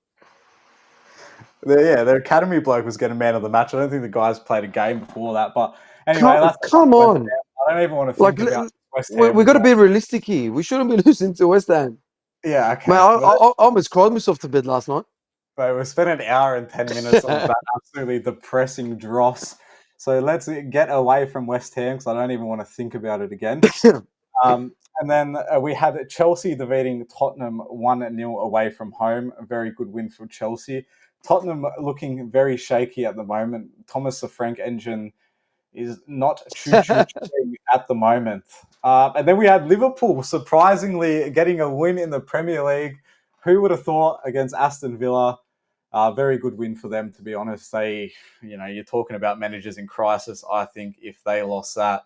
S4: Their academy bloke was getting man of the match. I don't think the guys played a game before that. But anyway,
S5: Come on.
S4: I don't even want to think about West Ham.
S5: We got to be realistic here. We shouldn't be losing to West Ham.
S4: Yeah, okay.
S5: Man, I almost cried myself to bed last night.
S4: But we spent an hour and 10 minutes on that absolutely depressing dross. So let's get away from West Ham because I don't even want to think about it again. And then we had Chelsea defeating Tottenham 1-0 away from home. A very good win for Chelsea. Tottenham looking very shaky at the moment. Thomas the Frank engine is not choo-choo at the moment. And then we had Liverpool surprisingly getting a win in the Premier League. Who would have thought against Aston Villa? Very good win for them, to be honest. You're talking about managers in crisis. I think if they lost that,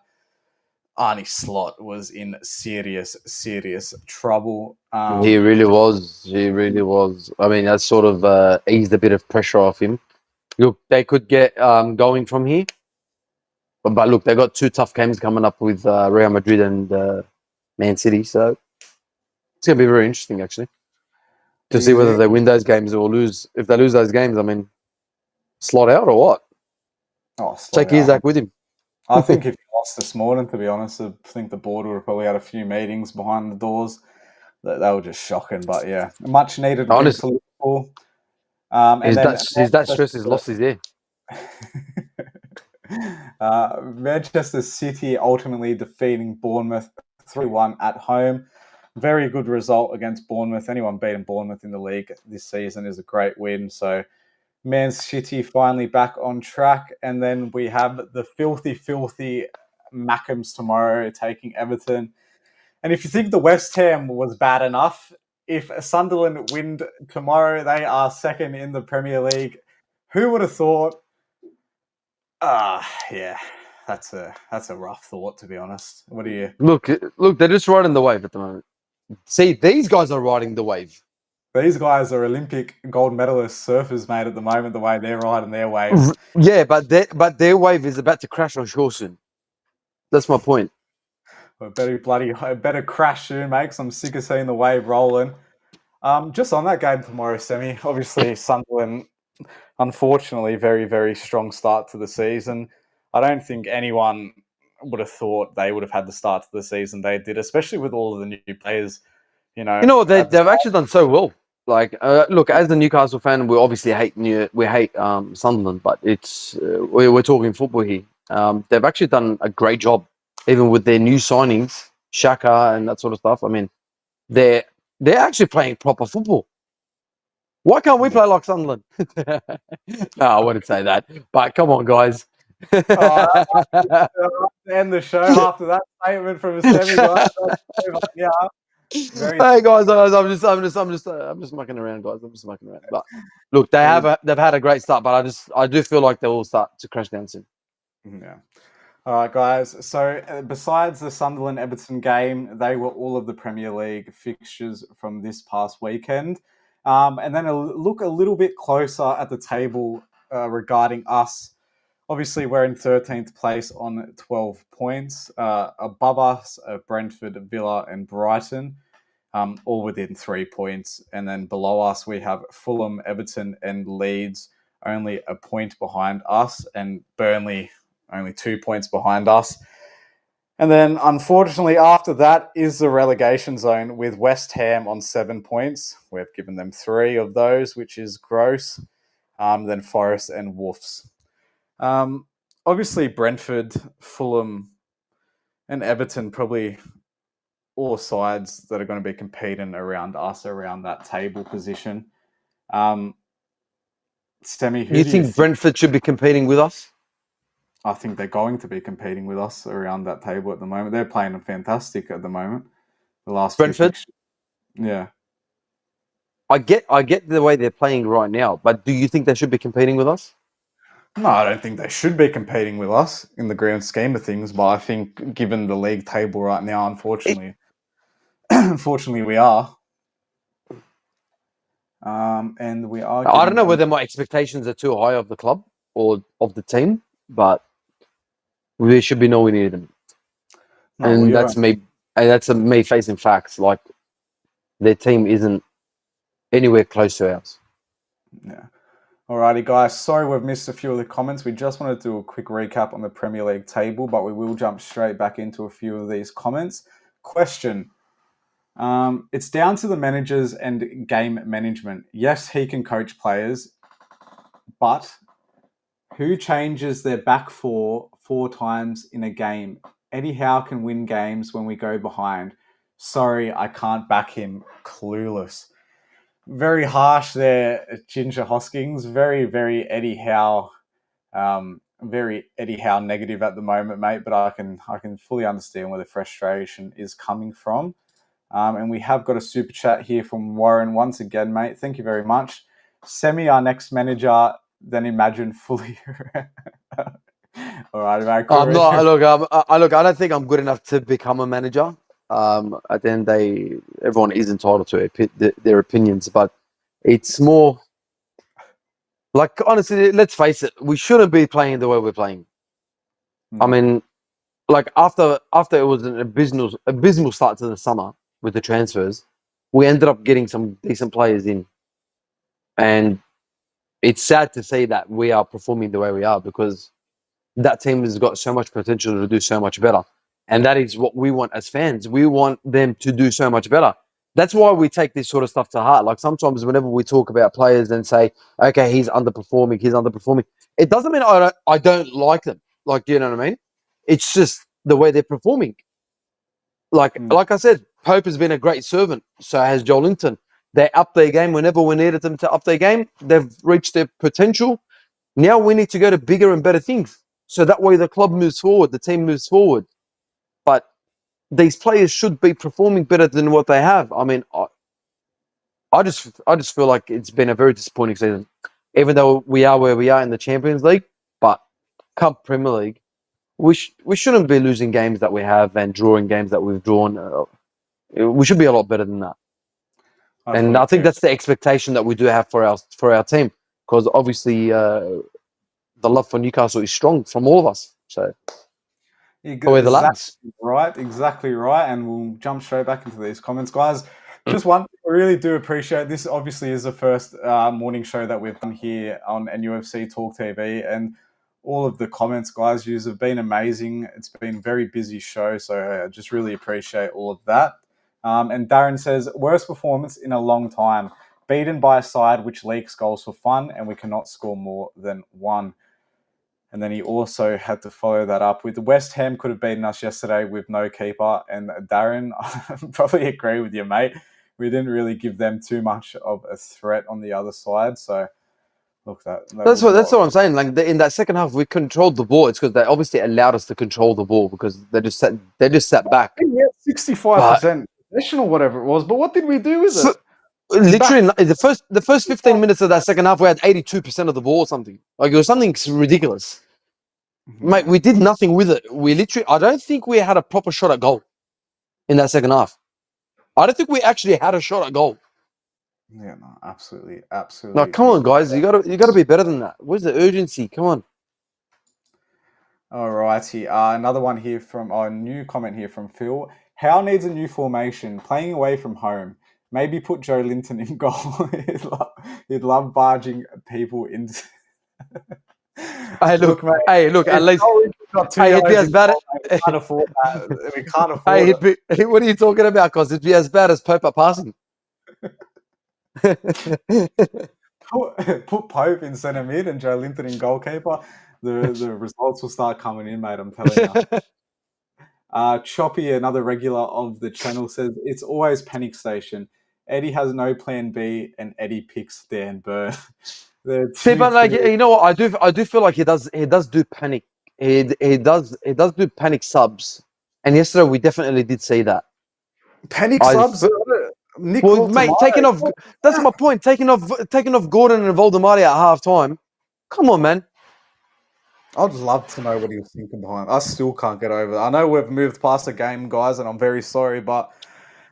S4: Arnie Slot was in serious, serious trouble.
S5: He really was. I mean, that sort of eased a bit of pressure off him. Look, they could get going from here. But look, they got 2 tough games coming up with Real Madrid and Man City. So it's going to be very interesting, actually, to see whether they win those games or lose. If they lose those games, I mean, Slot out or what? Take Isaac with him.
S4: I think if he lost this morning, to be honest, I think the board would have probably had a few meetings behind the doors They were just shocking. But yeah, a much needed win
S5: Honest,
S4: for Liverpool. And
S5: his
S4: then
S5: that stress is lost his ear.
S4: Manchester City ultimately defeating Bournemouth 3-1 at home. Very good result against Bournemouth. Anyone beating Bournemouth in the league this season is a great win. So Man City finally back on track. And then we have the filthy Mackems tomorrow taking Everton. And if you think the West Ham was bad enough, if Sunderland win tomorrow, they are second in the Premier League. Who would have thought? Yeah, that's a rough thought, to be honest. What do you?
S5: Look, they're just riding the wave at the moment. See, these guys are riding the wave.
S4: These guys are Olympic gold medalist surfers, mate, at the moment, the way they're riding their waves.
S5: Yeah, but their wave is about to crash on shore soon. That's my point.
S4: Better crash soon, mate, 'cause I'm sick of seeing the wave rolling. Just on that game tomorrow, Semi, obviously Sunderland, unfortunately, very, very strong start to the season. I don't think anyone would have thought they would have had the start to the season they did, especially with all of the new players.
S5: You know, they've actually done so well. Like, look, as a Newcastle fan, we obviously hate Sunderland, but it's we're talking football here. They've actually done a great job, even with their new signings, Shaka and that sort of stuff. I mean, they're actually playing proper football. Why can't we play like Sunderland? No, I wouldn't say that, but come on, guys.
S4: End the show after that statement from a Semi guy. Yeah.
S5: Hey guys, I'm just mucking around, guys. I'm just mucking around. But look, they've had a great start, but I do feel like they will start to crash down soon.
S4: Yeah. All right, guys. So besides the Sunderland Everton game, they were all of the Premier League fixtures from this past weekend. And then look a little bit closer at the table regarding us. Obviously, we're in 13th place on 12 points. Above us are Brentford, Villa, and Brighton, all within 3 points. And then below us, we have Fulham, Everton, and Leeds, only a point behind us, and Burnley, only 2 points behind us. And then, unfortunately, after that is the relegation zone with West Ham on 7 points. We've given them 3 of those, which is gross. Then Forest and Wolves. Obviously, Brentford, Fulham, and Everton probably all sides that are going to be competing around us, around that table position. Semi, who
S5: You think Brentford should be competing with us?
S4: I think they're going to be competing with us around that table at the moment. They're playing fantastic at the moment. The last
S5: Brentford?
S4: Yeah.
S5: I get the way they're playing right now, but do you think they should be competing with us?
S4: No, I don't think they should be competing with us in the grand scheme of things, but I think given the league table right now, unfortunately, we are. And we are.
S5: I don't know whether my expectations are too high of the club or of the team, but we should be nowhere near them. No, and that's me. And that's me facing facts. Like their team isn't anywhere close to ours.
S4: Yeah. Alrighty, guys. Sorry we've missed a few of the comments. We just want to do a quick recap on the Premier League table, but we will jump straight back into a few of these comments. Question. It's down to the managers and game management. Yes, he can coach players, but who changes their back four times in a game? Eddie Howe can win games when we go behind. Sorry, I can't back him. Clueless. Very harsh there, Ginger Hoskins. Very, very Eddie Howe. Very Eddie Howe negative at the moment, mate. But I can fully understand where the frustration is coming from. And we have got a super chat here from Warren once again, mate. Thank you very much. Semi, our next manager. Then imagine fully. All right, mate.
S5: I'm not. Look. I don't think I'm good enough to become a manager. At the end, everyone is entitled to their opinions, but it's more like honestly. Let's face it. We shouldn't be playing the way we're playing. I mean, like after it was an abysmal start to the summer with the transfers, we ended up getting some decent players in, and it's sad to say that we are performing the way we are because that team has got so much potential to do so much better. And that is what we want as fans. We want them to do so much better. That's why we take this sort of stuff to heart. Like sometimes whenever we talk about players and say, okay, he's underperforming, it doesn't mean I don't like them. Like, do you know what I mean? It's just the way they're performing. Like I said, Pope has been a great servant. So has Joelinton. They up their game whenever we needed them to up their game. They've reached their potential. Now we need to go to bigger and better things. So that way the club moves forward, the team moves forward. But these players should be performing better than what they have. I mean, I just feel like it's been a very disappointing season. Even though we are where we are in the Champions League, but come Premier League, we shouldn't be losing games that we have and drawing games that we've drawn. We should be a lot better than that. And I think that's the expectation that we do have for our team, because obviously the love for Newcastle is strong from all of us. So we're the lads.
S4: Exactly right. And we'll jump straight back into these comments, guys. Just one thing I really do appreciate. This obviously is the first morning show that we've done here on NUFC Talk TV, and all of the comments, guys, you have been amazing. It's been a very busy show, so I just really appreciate all of that. And Darren says, worst performance in a long time. Beaten by a side which leaks goals for fun, and we cannot score more than one. And then he also had to follow that up with West Ham could have beaten us yesterday with no keeper. And Darren, I probably agree with you, mate. We didn't really give them too much of a threat on the other side. So, look, that's
S5: what I'm saying. Like in that second half, we controlled the ball. It's because they obviously allowed us to control the ball because they just sat back.
S4: Yeah, 65% possession or whatever it was. But what did we do with it?
S5: Literally, the first 15 minutes of that second half, we had 82% of the ball or something. Like, it was something ridiculous. Mate, we did nothing with it. I don't think we had a proper shot at goal in that second half. I don't think we actually had a shot at goal.
S4: Yeah, no, absolutely.
S5: Like, come on, guys. You gotta be better than that. Where's the urgency? Come on.
S4: All righty. Another one here from a new comment here from Phil. Howe needs a new formation, playing away from home. Maybe put Joelinton in goal. He'd love barging people into.
S5: Hey, look, mate. Hey, look. At least, it'd be as bad.
S4: We can't afford that. We can't afford
S5: it. What are you talking about? Because it'd be as bad as Pope at passing.
S4: Put Pope in centre mid and Joelinton in goalkeeper. The results will start coming in, mate. I'm telling you. Choppy, another regular of the channel, says it's always panic station. Eddie has no plan B, and Eddie picks Dan Burn.
S5: See, but like, you know what, I do feel like he does do panic. He does do panic subs, and yesterday we definitely did see that.
S4: Panic subs.
S5: Mate, that's my point. Taking off Gordon and Voldemari at half time. Come on, man.
S4: I'd love to know what he was thinking behind. I still can't get over that. I know we've moved past the game, guys, and I'm very sorry, but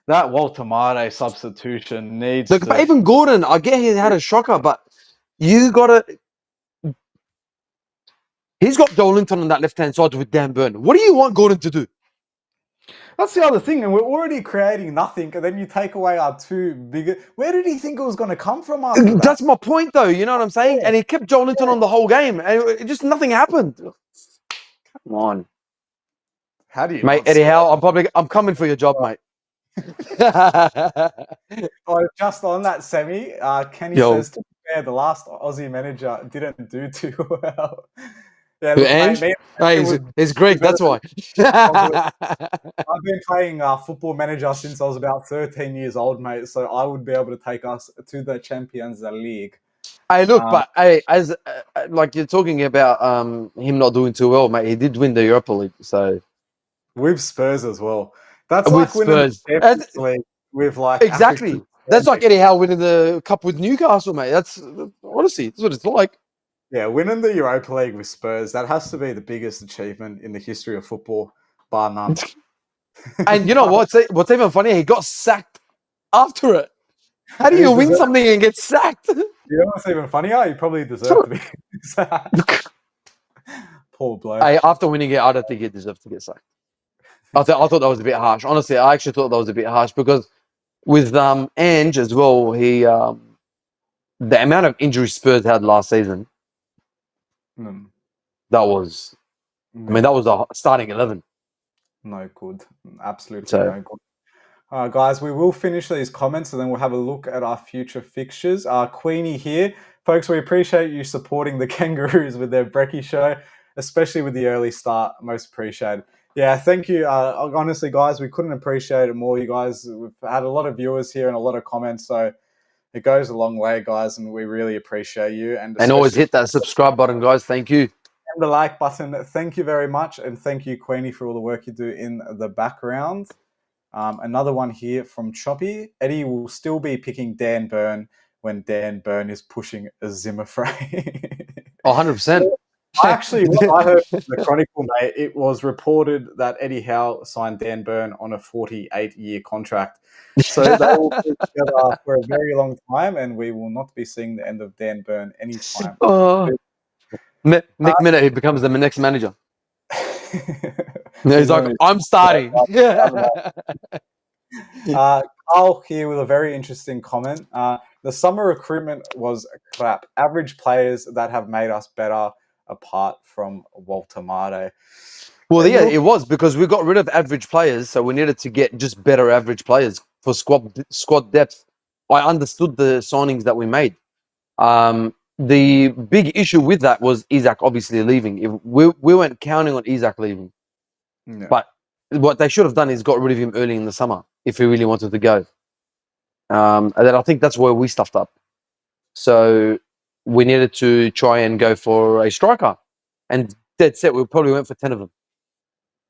S4: that Walter Marte substitution needs
S5: to... But even Gordon, I get he had a shocker, but you got to... He's got Joelinton on that left-hand side with Dan Burn. What do you want Gordon to do?
S4: That's the other thing, and we're already creating nothing, and then you take away our two bigger... Where did he think it was going to come from after that?
S5: That's my point, though, you know what I'm saying? Yeah. And he kept Joelinton on the whole game, and just nothing happened. Come on.
S4: How do you...
S5: Mate, Eddie Howe, I'm coming for your job, mate.
S4: Just on that semi, Kenny says, to be fair, the last Aussie manager didn't do too well. Yeah, look,
S5: he's Greek, that's why.
S4: I've been playing Football Manager since I was about 13 years old, mate, so I would be able to take us to the Champions League.
S5: Hey, look, but hey, as like you're talking about him not doing too well, mate, he did win the Europa League, so...
S4: With Spurs as well. That's like winning the Champions League with like...
S5: Exactly. That's like Eddie Howe winning the Cup with Newcastle, mate. Honestly, that's what it's like.
S4: Yeah, winning the Europa League with Spurs, that has to be the biggest achievement in the history of football, bar none.
S5: And you know what's even funnier? He got sacked after it. How do you win something and get sacked?
S4: You know what's even funnier? He probably deserved to be sacked. Poor bloke.
S5: Hey, after winning it, I don't think he deserved to get sacked. I thought that was a bit harsh. Honestly, I actually thought that was a bit harsh because with Ange as well, he the amount of injuries Spurs had last season, that was a starting 11.
S4: No good. Absolutely no good. Guys, we will finish these comments and then we'll have a look at our future fixtures. Queenie here. Folks, we appreciate you supporting the Kangaroos with their brekkie show, especially with the early start. Most appreciated. Yeah, thank you. Honestly, guys, we couldn't appreciate it more. You guys, we've had a lot of viewers here and a lot of comments, so it goes a long way, guys, and we really appreciate you. And
S5: always hit that subscribe button, guys. Thank you.
S4: And the like button. Thank you very much, and thank you, Queenie, for all the work you do in the background. Another one here from Choppy. Eddie will still be picking Dan Burn when Dan Burn is pushing a Zimmer frame.
S5: 100%.
S4: What I heard from the Chronicle, mate, it was reported that Eddie Howe signed Dan Burn on a 48-year contract. So they will be together for a very long time, and we will not be seeing the end of Dan Burn anytime.
S5: Next minute, he becomes the next manager. He's like, I'm starting.
S4: Carl here with a very interesting comment. The summer recruitment was crap. Average players that have made us better apart from Walter Marte.
S5: Well, yeah, it was because we got rid of average players, so we needed to get just better average players for squad depth. I understood the signings that we made. The big issue with that was Isaac obviously leaving. We weren't counting on Isaac leaving.
S4: No.
S5: But what they should have done is got rid of him early in the summer if he really wanted to go. And then I think that's where we stuffed up. So we needed to try and go for a striker. And dead set, we probably went for 10 of them.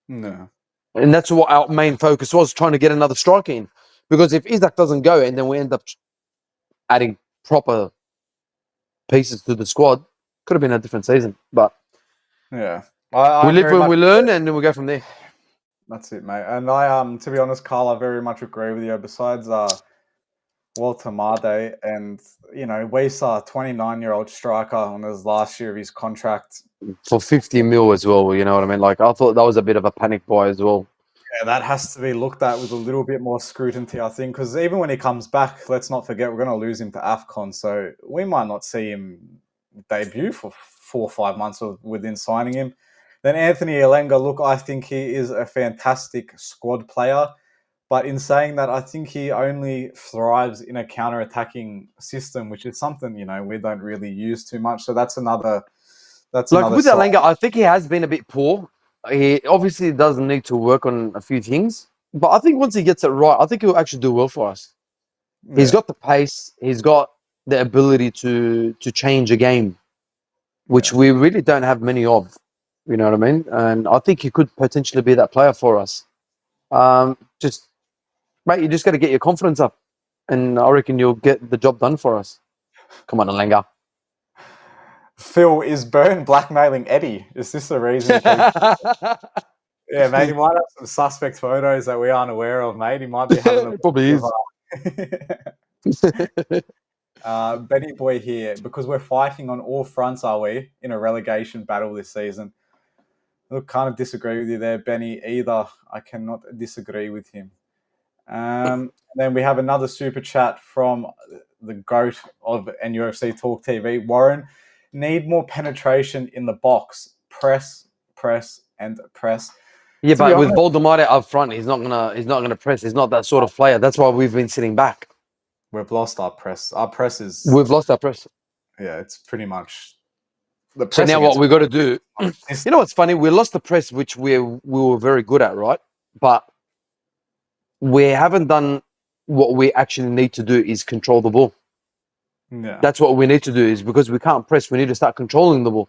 S4: No.
S5: And that's what our main focus was, trying to get another striker in. Because if Isaac doesn't go and then we end up adding proper pieces to the squad, could have been a different season. But
S4: yeah,
S5: we live when we learn, and then we go from there.
S4: That's it, mate. And I, to be honest, Carl, I very much agree with you. Besides Walter Marte, and we saw a 29-year-old striker on his last year of his contract
S5: for 50 mil as well. You know what I mean? Like, I thought that was a bit of a panic buy as well.
S4: Yeah, that has to be looked at with a little bit more scrutiny, I think, because even when he comes back, let's not forget we're going to lose him to AFCON, so we might not see him debut for 4 or 5 months within signing him. Then Anthony Elenga, look, I think he is a fantastic squad player, but in saying that, I think he only thrives in a counter-attacking system, which is something, we don't really use too much, so that's another... with
S5: Elenga, I think he has been a bit poor. He obviously doesn't need to work on a few things, but I think once he gets it right, I think he'll actually do well for us. Yeah. He's got the pace. He's got the ability to change a game, which we really don't have many of. You know what I mean? And I think he could potentially be that player for us. Mate, you just got to get your confidence up, and I reckon you'll get the job done for us. Come on, Elenga.
S4: Phil, is Burn blackmailing Eddie? Is this the reason? Yeah, mate, he might have some suspect photos that we aren't aware of, mate. He might be having a...
S5: Probably is.
S4: Benny Boy here, because we're fighting on all fronts, are we, in a relegation battle this season? Look, kind of disagree with you there, Benny, either. I cannot disagree with him. Then we have another super chat from the GOAT of NUFC Talk TV, Warren. Need more penetration in the box. Press, and press.
S5: Yeah, but with Voldemort up front, he's not gonna press. He's not that sort of player. That's why we've been sitting back.
S4: We've lost our press. Our press is...
S5: We've lost our press.
S4: Yeah, it's pretty much... The
S5: so now what we've got to do... You know what's funny? We lost the press, which we were very good at, right? But we haven't done what we actually need to do is control the ball.
S4: Yeah.
S5: That's what we need to do, is because we can't press, we need to start controlling the ball.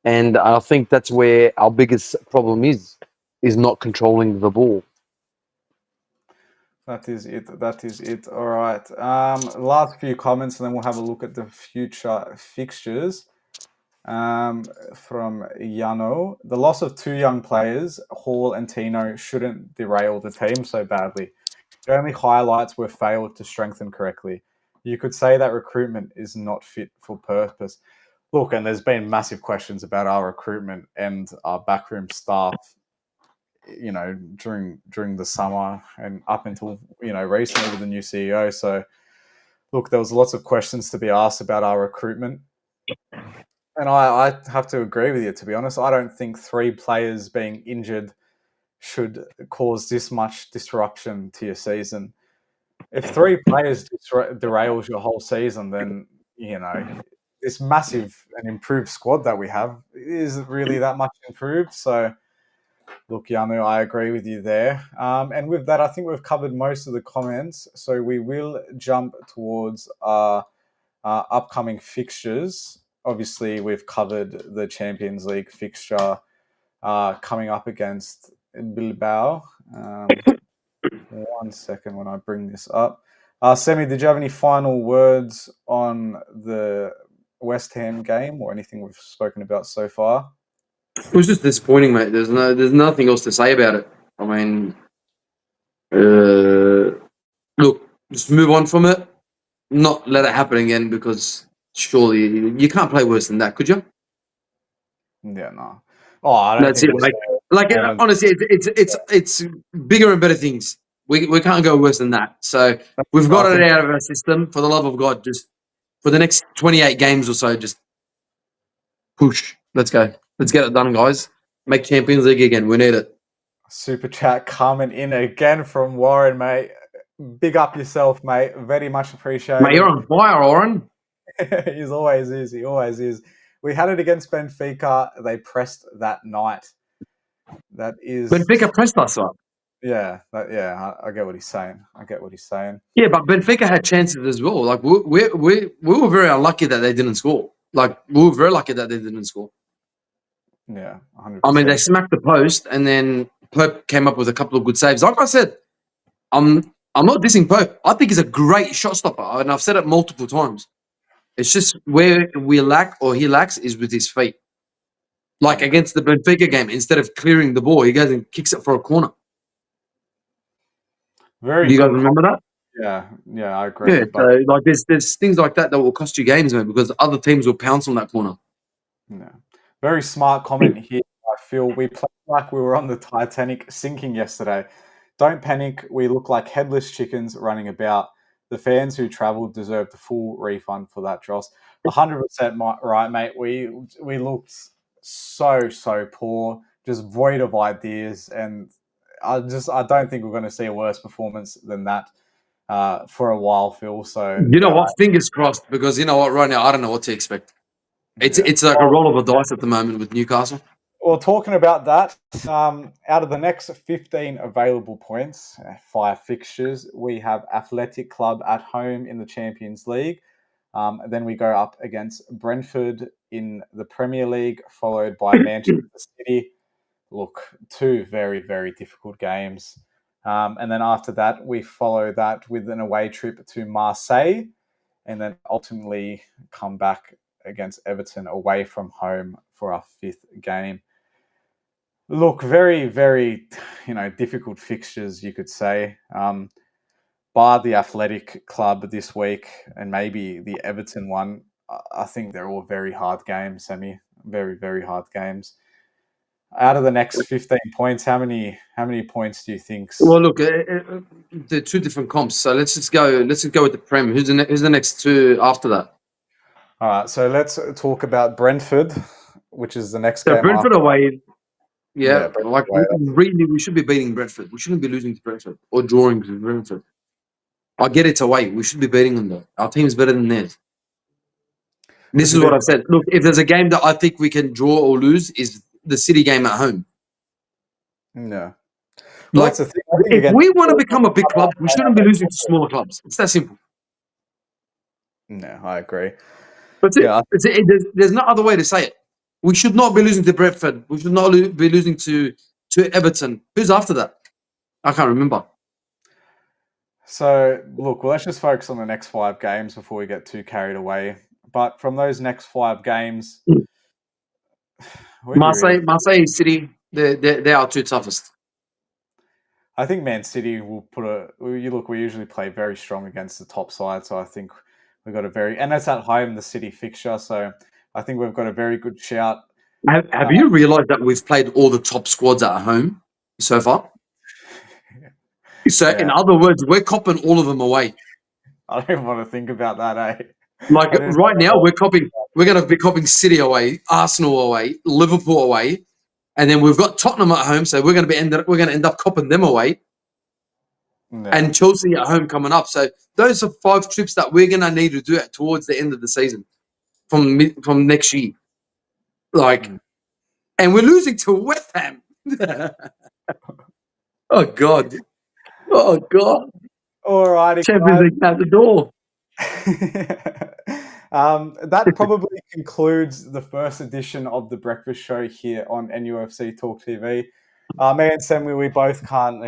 S5: And I think that's where our biggest problem is not controlling the ball.
S4: That is it. All right. Last few comments, and then we'll have a look at the future fixtures. From Yano. The loss of 2 young players, Hall and Tino, shouldn't derail the team so badly. The only highlights were failed to strengthen correctly. You could say that recruitment is not fit for purpose. Look, and there's been massive questions about our recruitment and our backroom staff, during the summer and up until, recently with the new CEO. So, look, there was lots of questions to be asked about our recruitment. And I have to agree with you, to be honest. I don't think 3 players being injured should cause this much disruption to your season. If 3 players derails your whole season, then this massive and improved squad that we have isn't really that much improved. So, look, Yanu, I agree with you there. And with that, I think we've covered most of the comments. So we will jump towards our upcoming fixtures. Obviously, we've covered the Champions League fixture coming up against Bilbao. 1 second when I bring this up. Semi, did you have any final words on the West Ham game or anything we've spoken about so far?
S5: It was just disappointing, mate. There's nothing else to say about it. I mean, look, just move on from it. Not let it happen again, because surely you can't play worse than that, could you?
S4: Yeah, no. Oh, I don't
S5: That's
S4: think
S5: it, mate. Like, honestly, it's bigger and better things. We can't go worse than that. So we've got it out of our system. For the love of God, just for the next 28 games or so, just push. Let's go. Let's get it done, guys. Make Champions League again. We need it.
S4: Super chat coming in again from Warren, mate. Big up yourself, mate. Very much appreciated.
S5: Mate, you're on fire, Warren.
S4: He always is. He always is. We had it against Benfica. They pressed that night. That is
S5: Benfica pressed us up.
S4: Yeah, I get what he's saying.
S5: Yeah, but Benfica had chances as well. Like we were very unlucky that they didn't score. Like we were very lucky that they didn't score.
S4: Yeah, 100%.
S5: I mean, they smacked the post, and then Pope came up with a couple of good saves. Like I said, I'm not dissing Pope. I think he's a great shot stopper, and I've said it multiple times. It's just where we lack, or he lacks, is with his feet. Like against the Benfica game, instead of clearing the ball, he goes and kicks it for a corner.
S4: Very.
S5: Do you guys remember that?
S4: Yeah, I agree.
S5: Yeah, so like there's things like that will cost you games, man, because other teams will pounce on that corner.
S4: Yeah. Very smart comment here. I feel we played like we were on the Titanic sinking yesterday. Don't panic. We look like headless chickens running about. The fans who travelled deserve the full refund for that, Joss. 100% right, mate. We looked so poor, just void of ideas, and I don't think we're going to see a worse performance than that for a while, Phil. So
S5: you know what? Fingers crossed, because you know what? Right now, I don't know what to expect. It's like a roll of the dice at the moment with Newcastle.
S4: Well, talking about that, out of the next 15 available points, 5 fixtures, we have Athletic Club at home in the Champions League. Then we go up against Brentford in the Premier League, followed by Manchester City. Look, 2 very, very difficult games. And then after that, we follow that with an away trip to Marseille, and then ultimately come back against Everton away from home for our 5th game. Look, very, very, difficult fixtures, you could say. Bar the Athletic Club this week and maybe the Everton one, I think they're all very hard games, Semi. Very, very hard games. Out of the next 15 points, how many points do you think?
S5: Well, look, they're 2 different comps. So let's just go with the Prem. Who's the next 2 after that?
S4: All right, so let's talk about Brentford, which is the next
S5: so
S4: game.
S5: Brentford away. Yeah,
S4: Brentford away.
S5: Really, we should be beating Brentford. We shouldn't be losing to Brentford or drawing to Brentford. I get it's away. We should be beating them, though. Our team's better than theirs. This is what I've said. Look, if there's a game that I think we can draw or lose, is the City game at home.
S4: No.
S5: Well, like, if we want to become a big club, we shouldn't be losing to smaller clubs. It's that simple.
S4: No, I agree.
S5: But there's no other way to say it. We should not be losing to Brentford. We should not be losing to Everton. Who's after that? I can't remember.
S4: So, look, let's just focus on the next 5 games before we get too carried away. But from those next 5 games...
S5: Marseille, City, they are 2 toughest.
S4: I think Man City will we usually play very strong against the top side, so I think we've got and it's at home, the City fixture, so I think we've got a very good shout.
S5: Have you realised that we've played all the top squads at home so far? So, in other words, we're copping all of them away.
S4: I don't even want to think about that, eh?
S5: Like right now, we're going to be copping City away, Arsenal away, Liverpool away, and then we've got Tottenham at home, so we're going to end up copping them away, and Chelsea at home coming up. So those are 5 trips that we're going to need to do it towards the end of the season from next year. Like, and we're losing to West Ham. Oh God.
S4: Alrighty,
S5: Champions League out the door.
S4: That probably concludes the first edition of the Breakfast Show here on NUFC Talk TV. Me and Sammy, we both can't.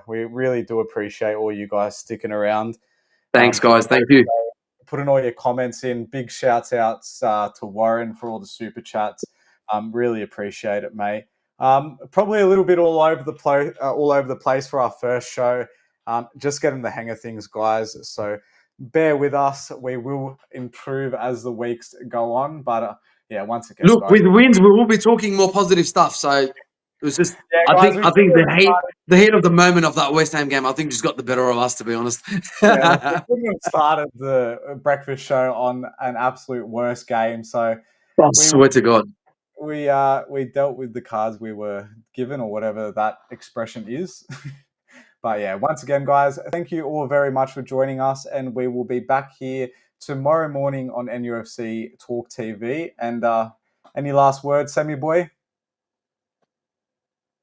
S4: We really do appreciate all you guys sticking around.
S5: Thanks, guys. Thank you.
S4: Putting all your comments in. Big shouts outs to Warren for all the super chats. Really appreciate it, mate. Probably a little bit all over the place for our first show. Just getting the hang of things, guys. So bear with us. We will improve as the weeks go on. But once again,
S5: look,
S4: guys,
S5: with wins, we will be talking more positive stuff. So it was just,
S4: guys,
S5: I think the hate of the moment of that West Ham game, I think just got the better of us, to be honest.
S4: We couldn't have started the breakfast show on an absolute worst game. So
S5: I swear to God.
S4: We dealt with the cards we were given, or whatever that expression is. But once again, guys, thank you all very much for joining us, and we will be back here tomorrow morning on NUFC Talk TV. And any last words, Sammy boy?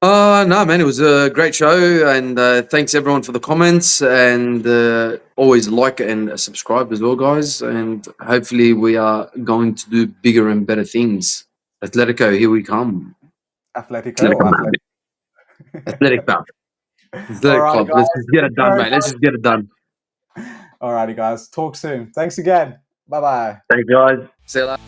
S5: No, man, it was a great show, and thanks everyone for the comments, and always like and subscribe as well, guys. And hopefully we are going to do bigger and better things. Atletico, here we come.
S4: Athletic.
S5: Athletic Club. Club. Let's just get it done, mate. Let's just get it done.
S4: Alrighty, guys. Talk soon. Thanks again. Bye-bye.
S5: Thanks, guys. See you later.